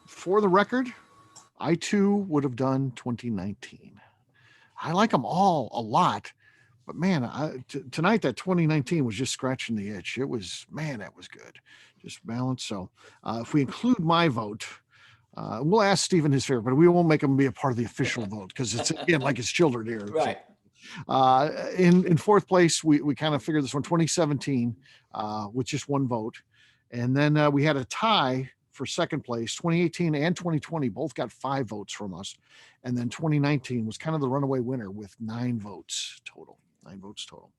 For the record, I too would have done 2019. I like them all a lot, but man, tonight that 2019 was just scratching the itch. It was, that was good. Just balanced. So if we include my vote, we'll ask Stephen his favorite, but we won't make him be a part of the official vote because it's, again, like his children here. Right. So, in fourth place, we kind of figured this one, 2017, with just 1 vote. And then we had a tie for second place. 2018 and 2020 both got 5 votes from us. And then 2019 was kind of the runaway winner with 9 votes total. 9 votes total.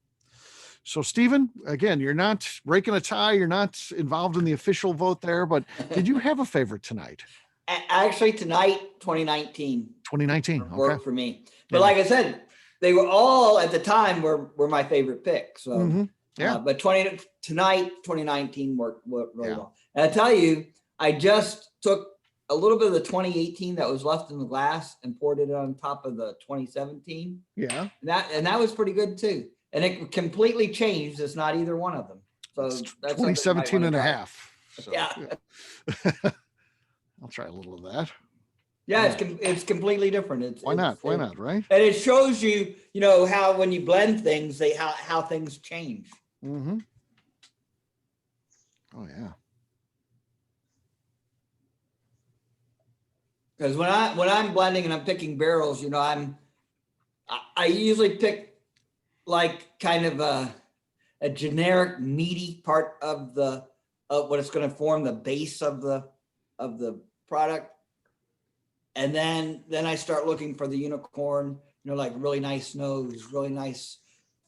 So Stephen, again, you're not breaking a tie. You're not involved in the official vote there, but did you have a favorite tonight? Actually, tonight, 2019. 2019. Worked for me. But like I said, they were all at the time were my favorite pick. So but tonight, 2019 worked really well. And I tell you, I just took a little bit of the 2018 that was left in the glass and poured it on top of the 2017. Yeah. And that was pretty good too. And it completely changed. It's not either one of them. So that's 2017 and a half. So, yeah. I'll try a little of that. Yeah, it's completely different. Why not? Right? And it shows you, how when you blend things, how things change. Mm-hmm. Oh yeah. Because when I'm blending and I'm picking barrels, I usually pick like kind of a generic meaty part of what it's going to form the base of the product, and then I start looking for the unicorn. Like really nice nose, really nice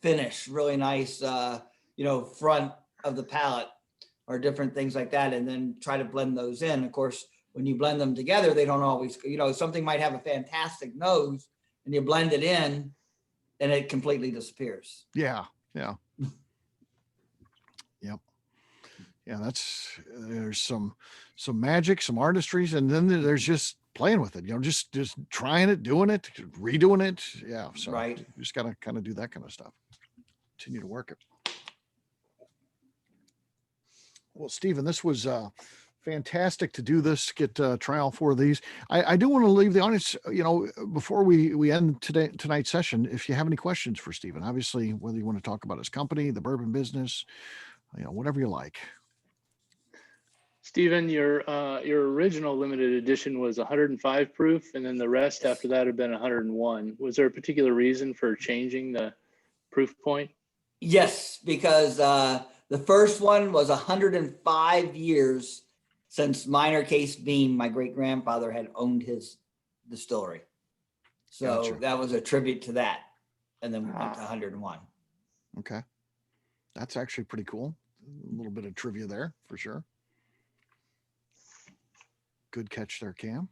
finish, really nice front of the palate, or different things like that, and then try to blend those in. Of course, when you blend them together, they don't always, something might have a fantastic nose and you blend it in and it completely disappears. Yeah. Yeah, there's some magic, some artistries, and then there's just playing with it, just trying it, doing it, redoing it. Yeah. So Right. you just gotta kind of do that kind of stuff. Continue to work it. Well, Stephen, this was fantastic to do this, get try all 4 of these. I do want to leave the audience, before we end tonight's session, if you have any questions for Stephen, obviously, whether you want to talk about his company, the bourbon business, whatever you like. Stephen, your original limited edition was 105 proof, and then the rest after that have been 101. Was there a particular reason for changing the proof point? Yes, because the first one was 105 years since Minor Case Beam, my great grandfather, had owned his distillery. So Gotcha. that was a tribute to that. And then we went to 101. Okay. That's actually pretty cool. A little bit of trivia there for sure. Good catch there, Cam.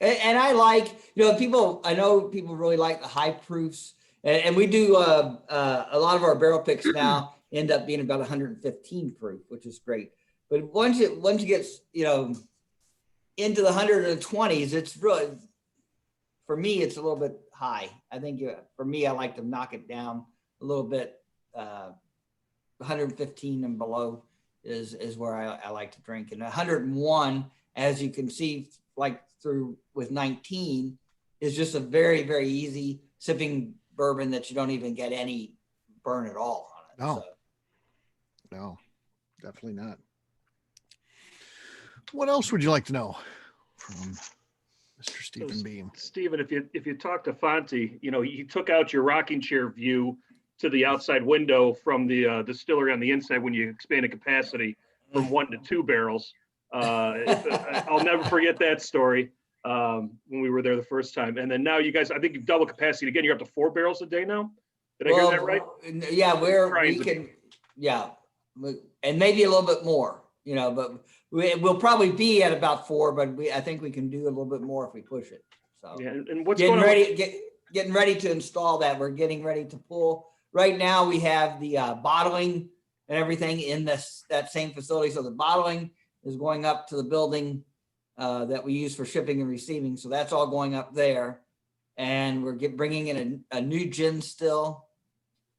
And I like, I know people really like the high proofs, and we do a lot of our barrel picks now end up being about 115 proof, which is great. But once it gets, into the 120s, it's really, for me, it's a little bit high. I think for me, I like to knock it down a little bit. 115 and below is where I like to drink. And 101, as you can see, like through with 19, is just a very, very easy sipping bourbon that you don't even get any burn at all on it. No, So. no, definitely not. What else would you like to know from Mr. Stephen Beam? Stephen, if you talk to Fonte, he took out your rocking chair view to the outside window from the distillery on the inside when you expanded capacity from 1 to 2 barrels. I'll never forget that story when we were there the first time. And then now you guys, I think you've doubled capacity again. You're up to 4 barrels a day now. Did I hear that right? Yeah, and maybe a little bit more, but we'll probably be at about 4, but I think we can do a little bit more if we push it. So yeah, and what's getting going ready, getting ready to install that. We're getting ready to pull. Right now we have the bottling and everything in that same facility. So the bottling is going up to the building that we use for shipping and receiving. So that's all going up there. And we're bringing in a new gin still.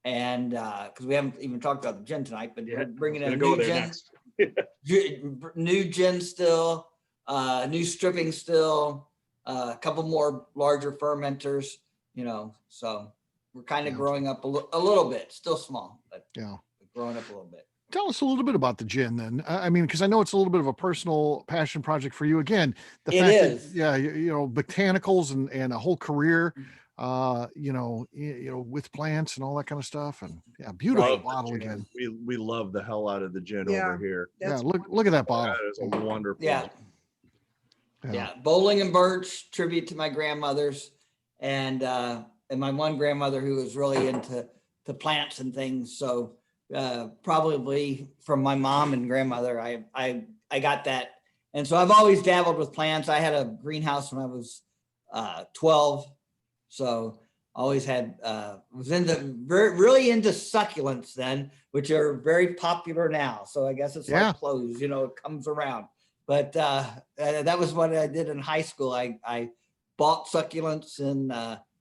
And because we haven't even talked about the gin tonight, but we're bringing in a new gin, new gin still, new stripping still, a couple more larger fermenters, so we're kind of growing up a little bit, still small, but growing up a little bit. Tell us a little bit about the gin then. I mean, because I know it's a little bit of a personal passion project for you. Again, the fact that, botanicals and a whole career, with plants and all that kind of stuff. And beautiful bottle again. We love the hell out of the gin over here. Yeah, look at that bottle. That is a wonderful. Yeah. Bowling and Birch, tribute to my grandmothers, and my one grandmother who was really into plants and things. So probably from my mom and grandmother, I got that. And so I've always dabbled with plants. I had a greenhouse when I was 12. So always had, was really into succulents then, which are very popular now. So I guess it's like clothes, it comes around. But that was what I did in high school. I bought succulents in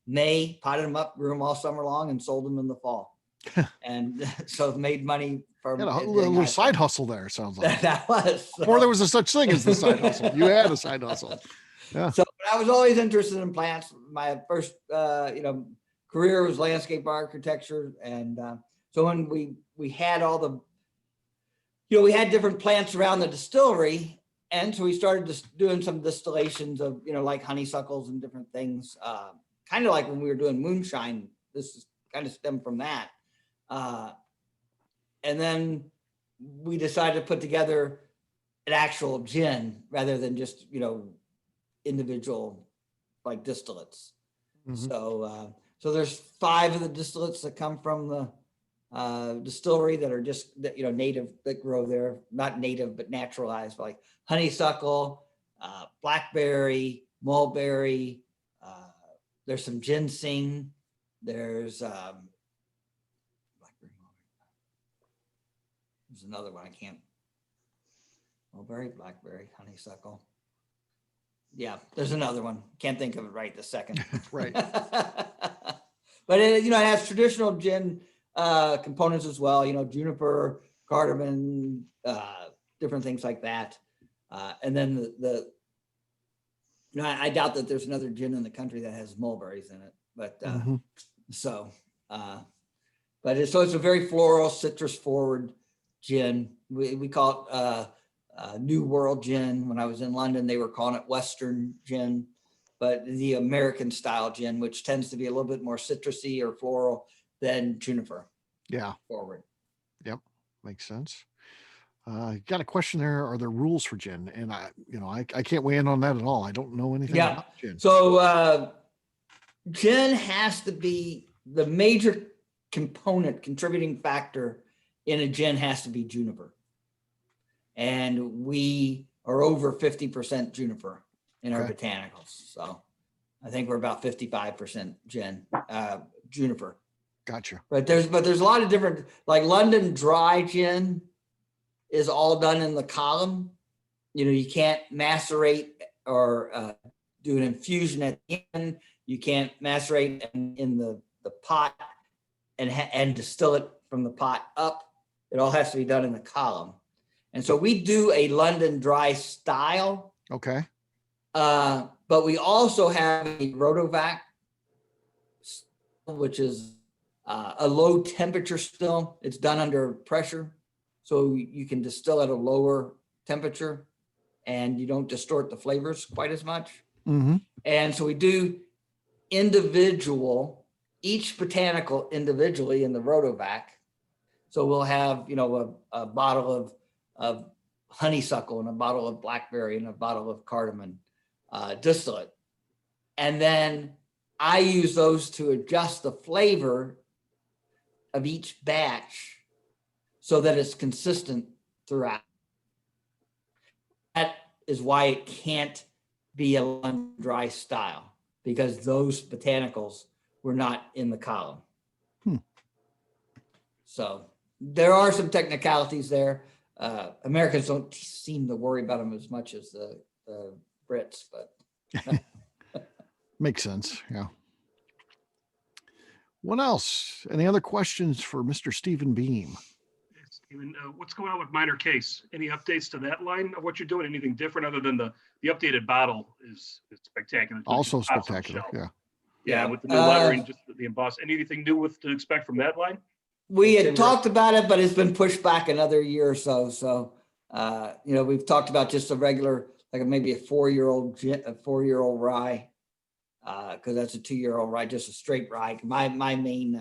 May, potted them up, grew them all summer long, and sold them in the fall. And so made money from a little side hustle there, sounds like. That was. Before there was a such thing as the side hustle. You had a side hustle. Yeah. So I was always interested in plants. My first, career was landscape architecture. And so when we had all the, we had different plants around the distillery. And so we started just doing some distillations of, like honeysuckles and different things, kind of like when we were doing moonshine. This is kind of stemmed from that. And then we decided to put together an actual gin rather than just, individual like distillates. Mm-hmm. So there's 5 of the distillates that come from the distillery that are just native, that grow there, not native but naturalized, like honeysuckle, blackberry, mulberry. There's some ginseng. There's There's another one I can't. Mulberry, blackberry, honeysuckle. Yeah, there's another one. Can't think of it right this second. Right. But it, you know, it has traditional gin components as well. You know, juniper, cardamom, different things like that. And then the you know, I doubt that there's another gin in the country that has mulberries in it. But but it's a very floral, citrus forward gin. We call it New World gin. When I was in London, they were calling it Western gin, but the American style gin, which tends to be a little bit more citrusy or floral than juniper. Yeah. Forward. Yep. Makes sense. Got a question there. Are there rules for gin? And I can't weigh in on that at all. I don't know anything Yeah. about gin. So gin has to be the major contributing factor in a gin has to be juniper. And we are over 50% juniper in our botanicals. So I think we're about 55% juniper. Gotcha. But there's a lot of different, like London dry gin is all done in the column. You know, you can't macerate or do an infusion at the end. You can't macerate in the pot and distill it from the pot up. It all has to be done in the column. And so we do a London dry style. Okay. But we also have a Rotovac, which is a low temperature still. It's done under pressure. So you can distill at a lower temperature and you don't distort the flavors quite as much. Mm-hmm. And so we do each botanical individually in the Rotovac. So we'll have, you know, a bottle of honeysuckle and a bottle of blackberry and a bottle of cardamom distillate. And then I use those to adjust the flavor of each batch so that it's consistent throughout. That is why it can't be a London dry style, because those botanicals were not in the column. So there are some technicalities there. Americans don't seem to worry about them as much as the Brits, but makes sense. Yeah. What else? Any other questions for Mr. Stephen Beam? Stephen, what's going on with minor case? Any updates to that line of what you're doing? Anything different other than the updated bottle is spectacular. Also spectacular. Yeah. Yeah, with the new lettering, just the emboss. Anything new to expect from that line? We had talked about it, but it's been pushed back another year or so. So, you know, we've talked about just a regular, like maybe a 4-year-old rye, because that's a 2-year-old rye, just a straight rye. My main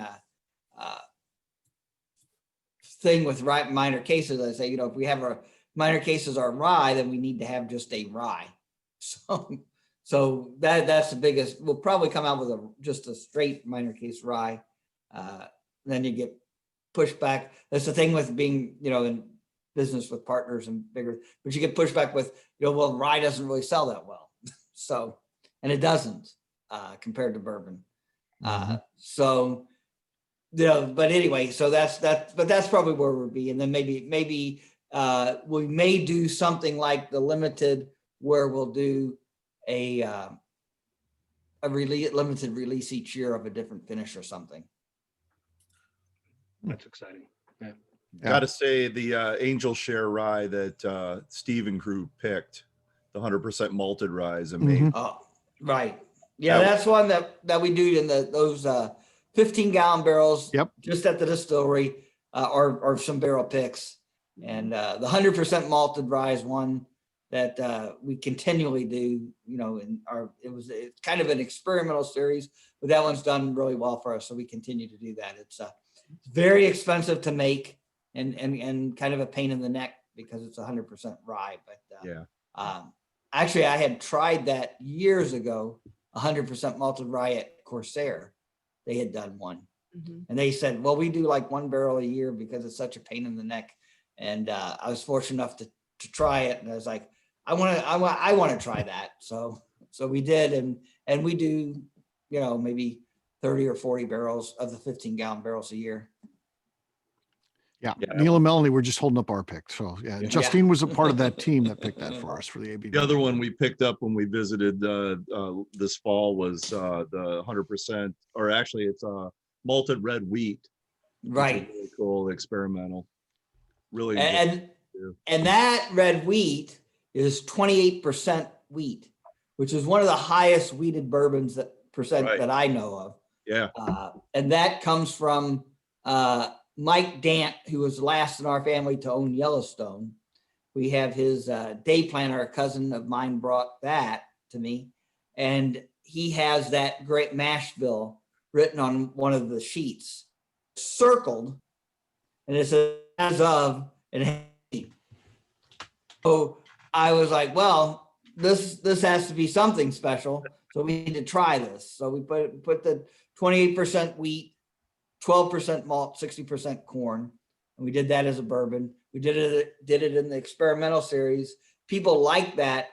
thing with minor cases, I say, you know, if we have our minor cases are rye, then we need to have just a rye. So that's the biggest. We'll probably come out with just a straight minor case rye. Then you get pushed back. That's the thing with being, you know, in business with partners and bigger, but you get pushed back with, you know, well, rye doesn't really sell that well. So, and it doesn't compared to bourbon. So, you know, but anyway, so that's probably where we'll be. And then maybe we may do something like the limited, where we'll do a limited release each year of a different finish or something. That's exciting. Yeah. Got to say the Angel Share rye that Steve and crew picked, the 100% malted rye is amazing. Oh, right. Yeah, that's one that we do in those 15-gallon barrels. Yep. Just at the distillery, or some barrel picks. And the 100% malted rye is one that we continually do. You know, it's kind of an experimental series, but that one's done really well for us, so we continue to do that. It's very expensive to make and kind of a pain in the neck because it's 100% rye. But actually, I had tried that years ago, 100% malted rye at Corsair. They had done one. And they said, well, we do like 1 barrel a year because it's such a pain in the neck. And I was fortunate enough to try it. And I was like, I want to try that. So we did. And we do, you know, maybe 30 or 40 barrels of the 15-gallon barrels a year. Yeah, Yeah. Neil and Melanie were just holding up our pick. So yeah, Yeah. Justine was a part of that team that picked that for us for the ABV. The other one we picked up when we visited this fall was the 100%, or actually it's malted red wheat. which is Right. Really cool, experimental. Really. enjoyed And it, too. and that red wheat is 28% wheat, which is one of the highest wheated bourbons that I know of. Yeah. And that comes from Mike Dant, who was last in our family to own Yellowstone. We have his day planner, a cousin of mine brought that to me. And he has that great mash bill written on one of the sheets, circled, and it says as of, and so I was like, well, this has to be something special. So we need to try this. So we put the 28% wheat, 12% malt, 60% corn. And we did that as a bourbon. We did it in the experimental series. People like that.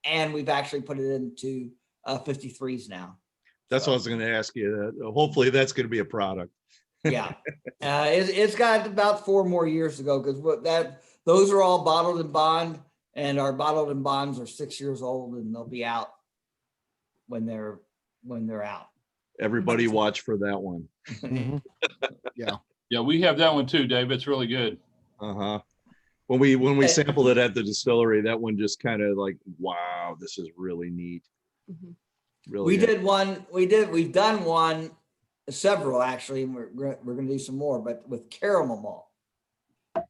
And we've actually put it into 53s now. That's what I was going to ask you. Hopefully that's going to be a product. Yeah. It's got about 4 more years to go, because those are all bottled in bond, and our bottled in bonds are 6 years old, and they'll be out when they're out. Everybody watch for that one. Yeah. Yeah, we have that one too, Dave. It's really good. Uh-huh. When we sampled it at the distillery, that one just kind of like, wow, this is really neat. Really. We did one. We've done one, several actually, and we're going to do some more, but with caramel malt.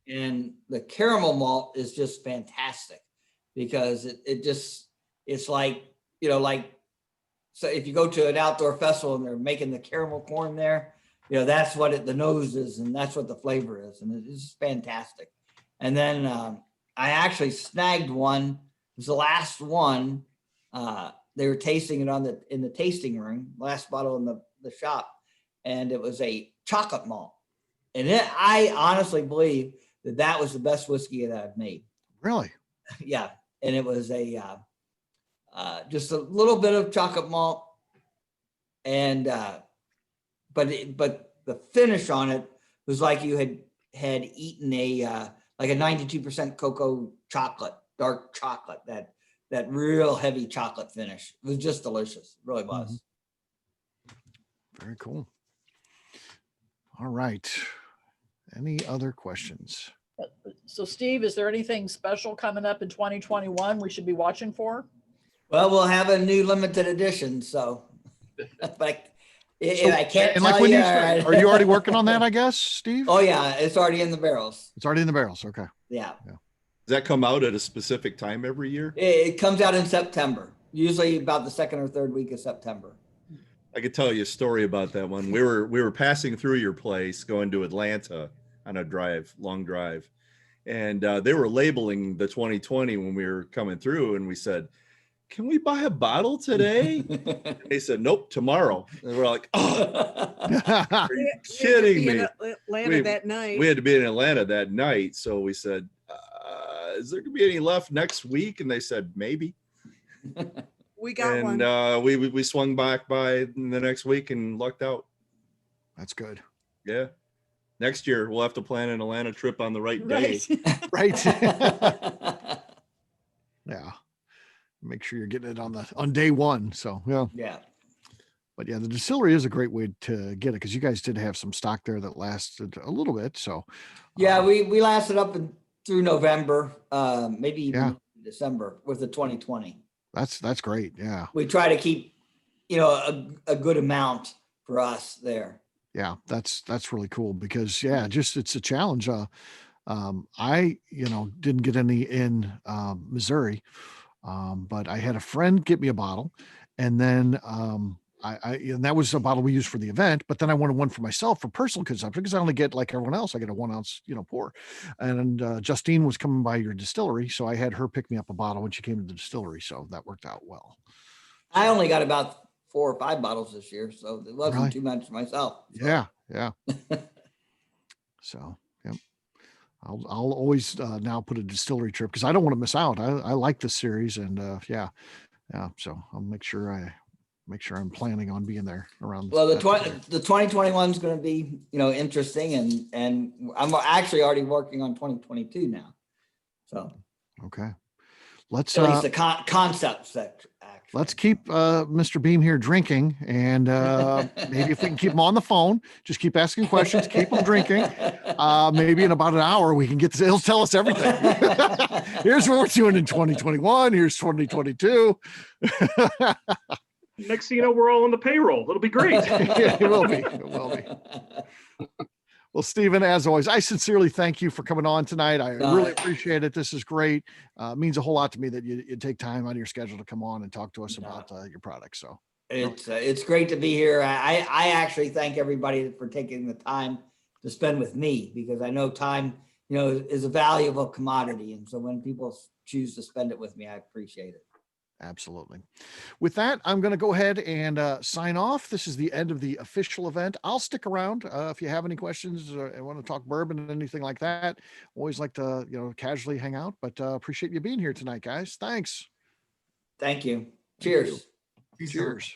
And the caramel malt is just fantastic, because it's like, so if you go to an outdoor festival and they're making the caramel corn there, that's what the nose is, and that's what the flavor is. And it's fantastic. And then I actually snagged one. It was the last one. They were tasting it in the tasting room, last bottle in the shop. And it was a chocolate malt. And I honestly believe that was the best whiskey that I've made. Really? Yeah. And it was just a little bit of chocolate malt, and but the finish on it was like you had eaten like a 92% cocoa chocolate, dark chocolate, that real heavy chocolate finish. It was just delicious. It really was. Very cool. All right. Any other questions? So Steve, is there anything special coming up in 2021 we should be watching for? Well, we'll have a new limited edition, so but I can't And tell like when you. are you already working on that, I guess, Steve? Oh yeah, it's already in the barrels. It's already in the barrels. Okay. Yeah. Does that come out at a specific time every year? It comes out in September, usually about the 2nd or 3rd week of September. I could tell you a story about that one. We were passing through your place going to Atlanta on a long drive. And they were labeling the 2020 when we were coming through, and we said, can we buy a bottle today? They said, nope, tomorrow. And we're like, oh, are you kidding me? Atlanta that night. We had to be in Atlanta that night. So we said, is there gonna be any left next week? And they said, maybe. We got one. And we swung back by the next week and lucked out. That's good. Yeah. Next year, we'll have to plan an Atlanta trip on the right day. Right. Yeah. Make sure you're getting it on day one. So yeah. But yeah, the distillery is a great way to get it, because you guys did have some stock there that lasted a little bit. So yeah, we lasted up through November, maybe even December with the 2020. That's great. Yeah. We try to keep, a good amount for us there. Yeah, that's really cool, because just it's a challenge. I didn't get any in Missouri, but I had a friend get me a bottle, and then and that was a bottle we used for the event. But then I wanted one for myself for personal consumption, because I only get, like everyone else, I get a 1 ounce pour. And Justine was coming by your distillery, so I had her pick me up a bottle when she came to the distillery, so that worked out well. I only got about 4 or 5 bottles this year, so it wasn't Really? too much for myself. So. Yeah. So yep. I'll always now put a distillery trip, because I don't want to miss out. I like this series, and so I'll make sure I make sure I'm planning on being there around. Well, the that time. 2021 is going to be, interesting, and I'm actually already working on 2022 now. So Okay. Let's at least the concepts that let's keep Mr. Beam here drinking, and maybe if we can keep him on the phone, just keep asking questions, keep him drinking. Maybe in about an hour we can get this. He'll tell us everything. Here's what we're doing in 2021. Here's 2022. Next thing you know, we're all on the payroll. It'll be great. Yeah, it will be. It will be. Well, Stephen, as always, I sincerely thank you for coming on tonight. I really appreciate it. This is great. It means a whole lot to me that you take time out of your schedule to come on and talk to us about your products. So it's great to be here. I actually thank everybody for taking the time to spend with me, because I know time, is a valuable commodity. And so when people choose to spend it with me, I appreciate it. Absolutely. With that, I'm going to go ahead and sign off. This is the end of the official event. I'll stick around if you have any questions or want to talk bourbon and anything like that. Always like to, casually hang out, but appreciate you being here tonight, guys. Thanks. Thank you. Cheers. Cheers.